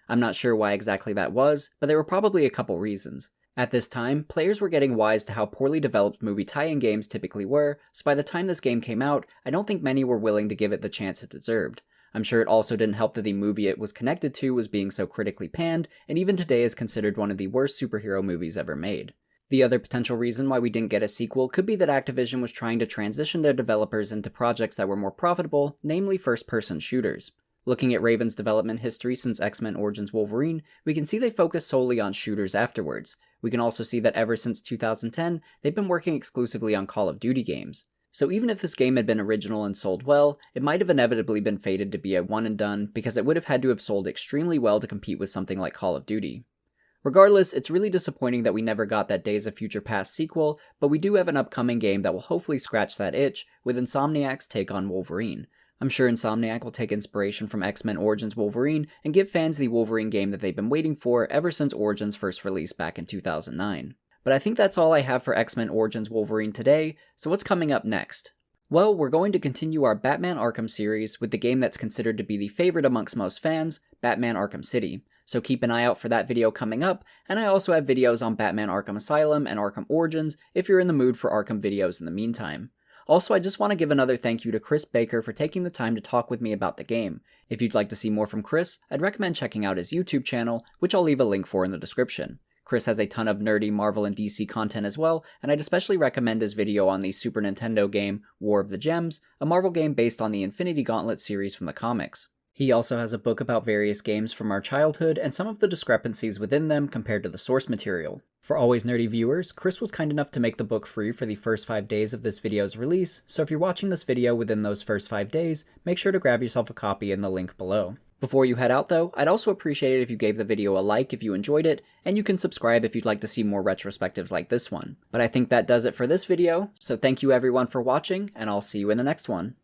I'm not sure why exactly that was, but there were probably a couple reasons. At this time, players were getting wise to how poorly developed movie tie-in games typically were, so by the time this game came out, I don't think many were willing to give it the chance it deserved. I'm sure it also didn't help that the movie it was connected to was being so critically panned, and even today is considered one of the worst superhero movies ever made. The other potential reason why we didn't get a sequel could be that Activision was trying to transition their developers into projects that were more profitable, namely first-person shooters. Looking at Raven's development history since X-Men Origins Wolverine, we can see they focused solely on shooters afterwards. We can also see that ever since 2010, they've been working exclusively on Call of Duty games. So even if this game had been original and sold well, it might have inevitably been fated to be a one and done because it would have had to have sold extremely well to compete with something like Call of Duty. Regardless, it's really disappointing that we never got that Days of Future Past sequel, but we do have an upcoming game that will hopefully scratch that itch with Insomniac's take on Wolverine. I'm sure Insomniac will take inspiration from X-Men Origins Wolverine and give fans the Wolverine game that they've been waiting for ever since Origins first released back in 2009. But I think that's all I have for X-Men Origins Wolverine today, so what's coming up next? Well, we're going to continue our Batman Arkham series with the game that's considered to be the favorite amongst most fans, Batman Arkham City. So keep an eye out for that video coming up, and I also have videos on Batman Arkham Asylum and Arkham Origins if you're in the mood for Arkham videos in the meantime. Also, I just want to give another thank you to Chris Baker for taking the time to talk with me about the game. If you'd like to see more from Chris, I'd recommend checking out his YouTube channel, which I'll leave a link for in the description. Chris has a ton of nerdy Marvel and DC content as well, and I'd especially recommend his video on the Super Nintendo game War of the Gems, a Marvel game based on the Infinity Gauntlet series from the comics. He also has a book about various games from our childhood and some of the discrepancies within them compared to the source material. For Always Nerdy viewers, Chris was kind enough to make the book free for the first 5 days of this video's release, so if you're watching this video within those first 5 days, make sure to grab yourself a copy in the link below. Before you head out though, I'd also appreciate it if you gave the video a like if you enjoyed it, and you can subscribe if you'd like to see more retrospectives like this one. But I think that does it for this video, so thank you everyone for watching, and I'll see you in the next one.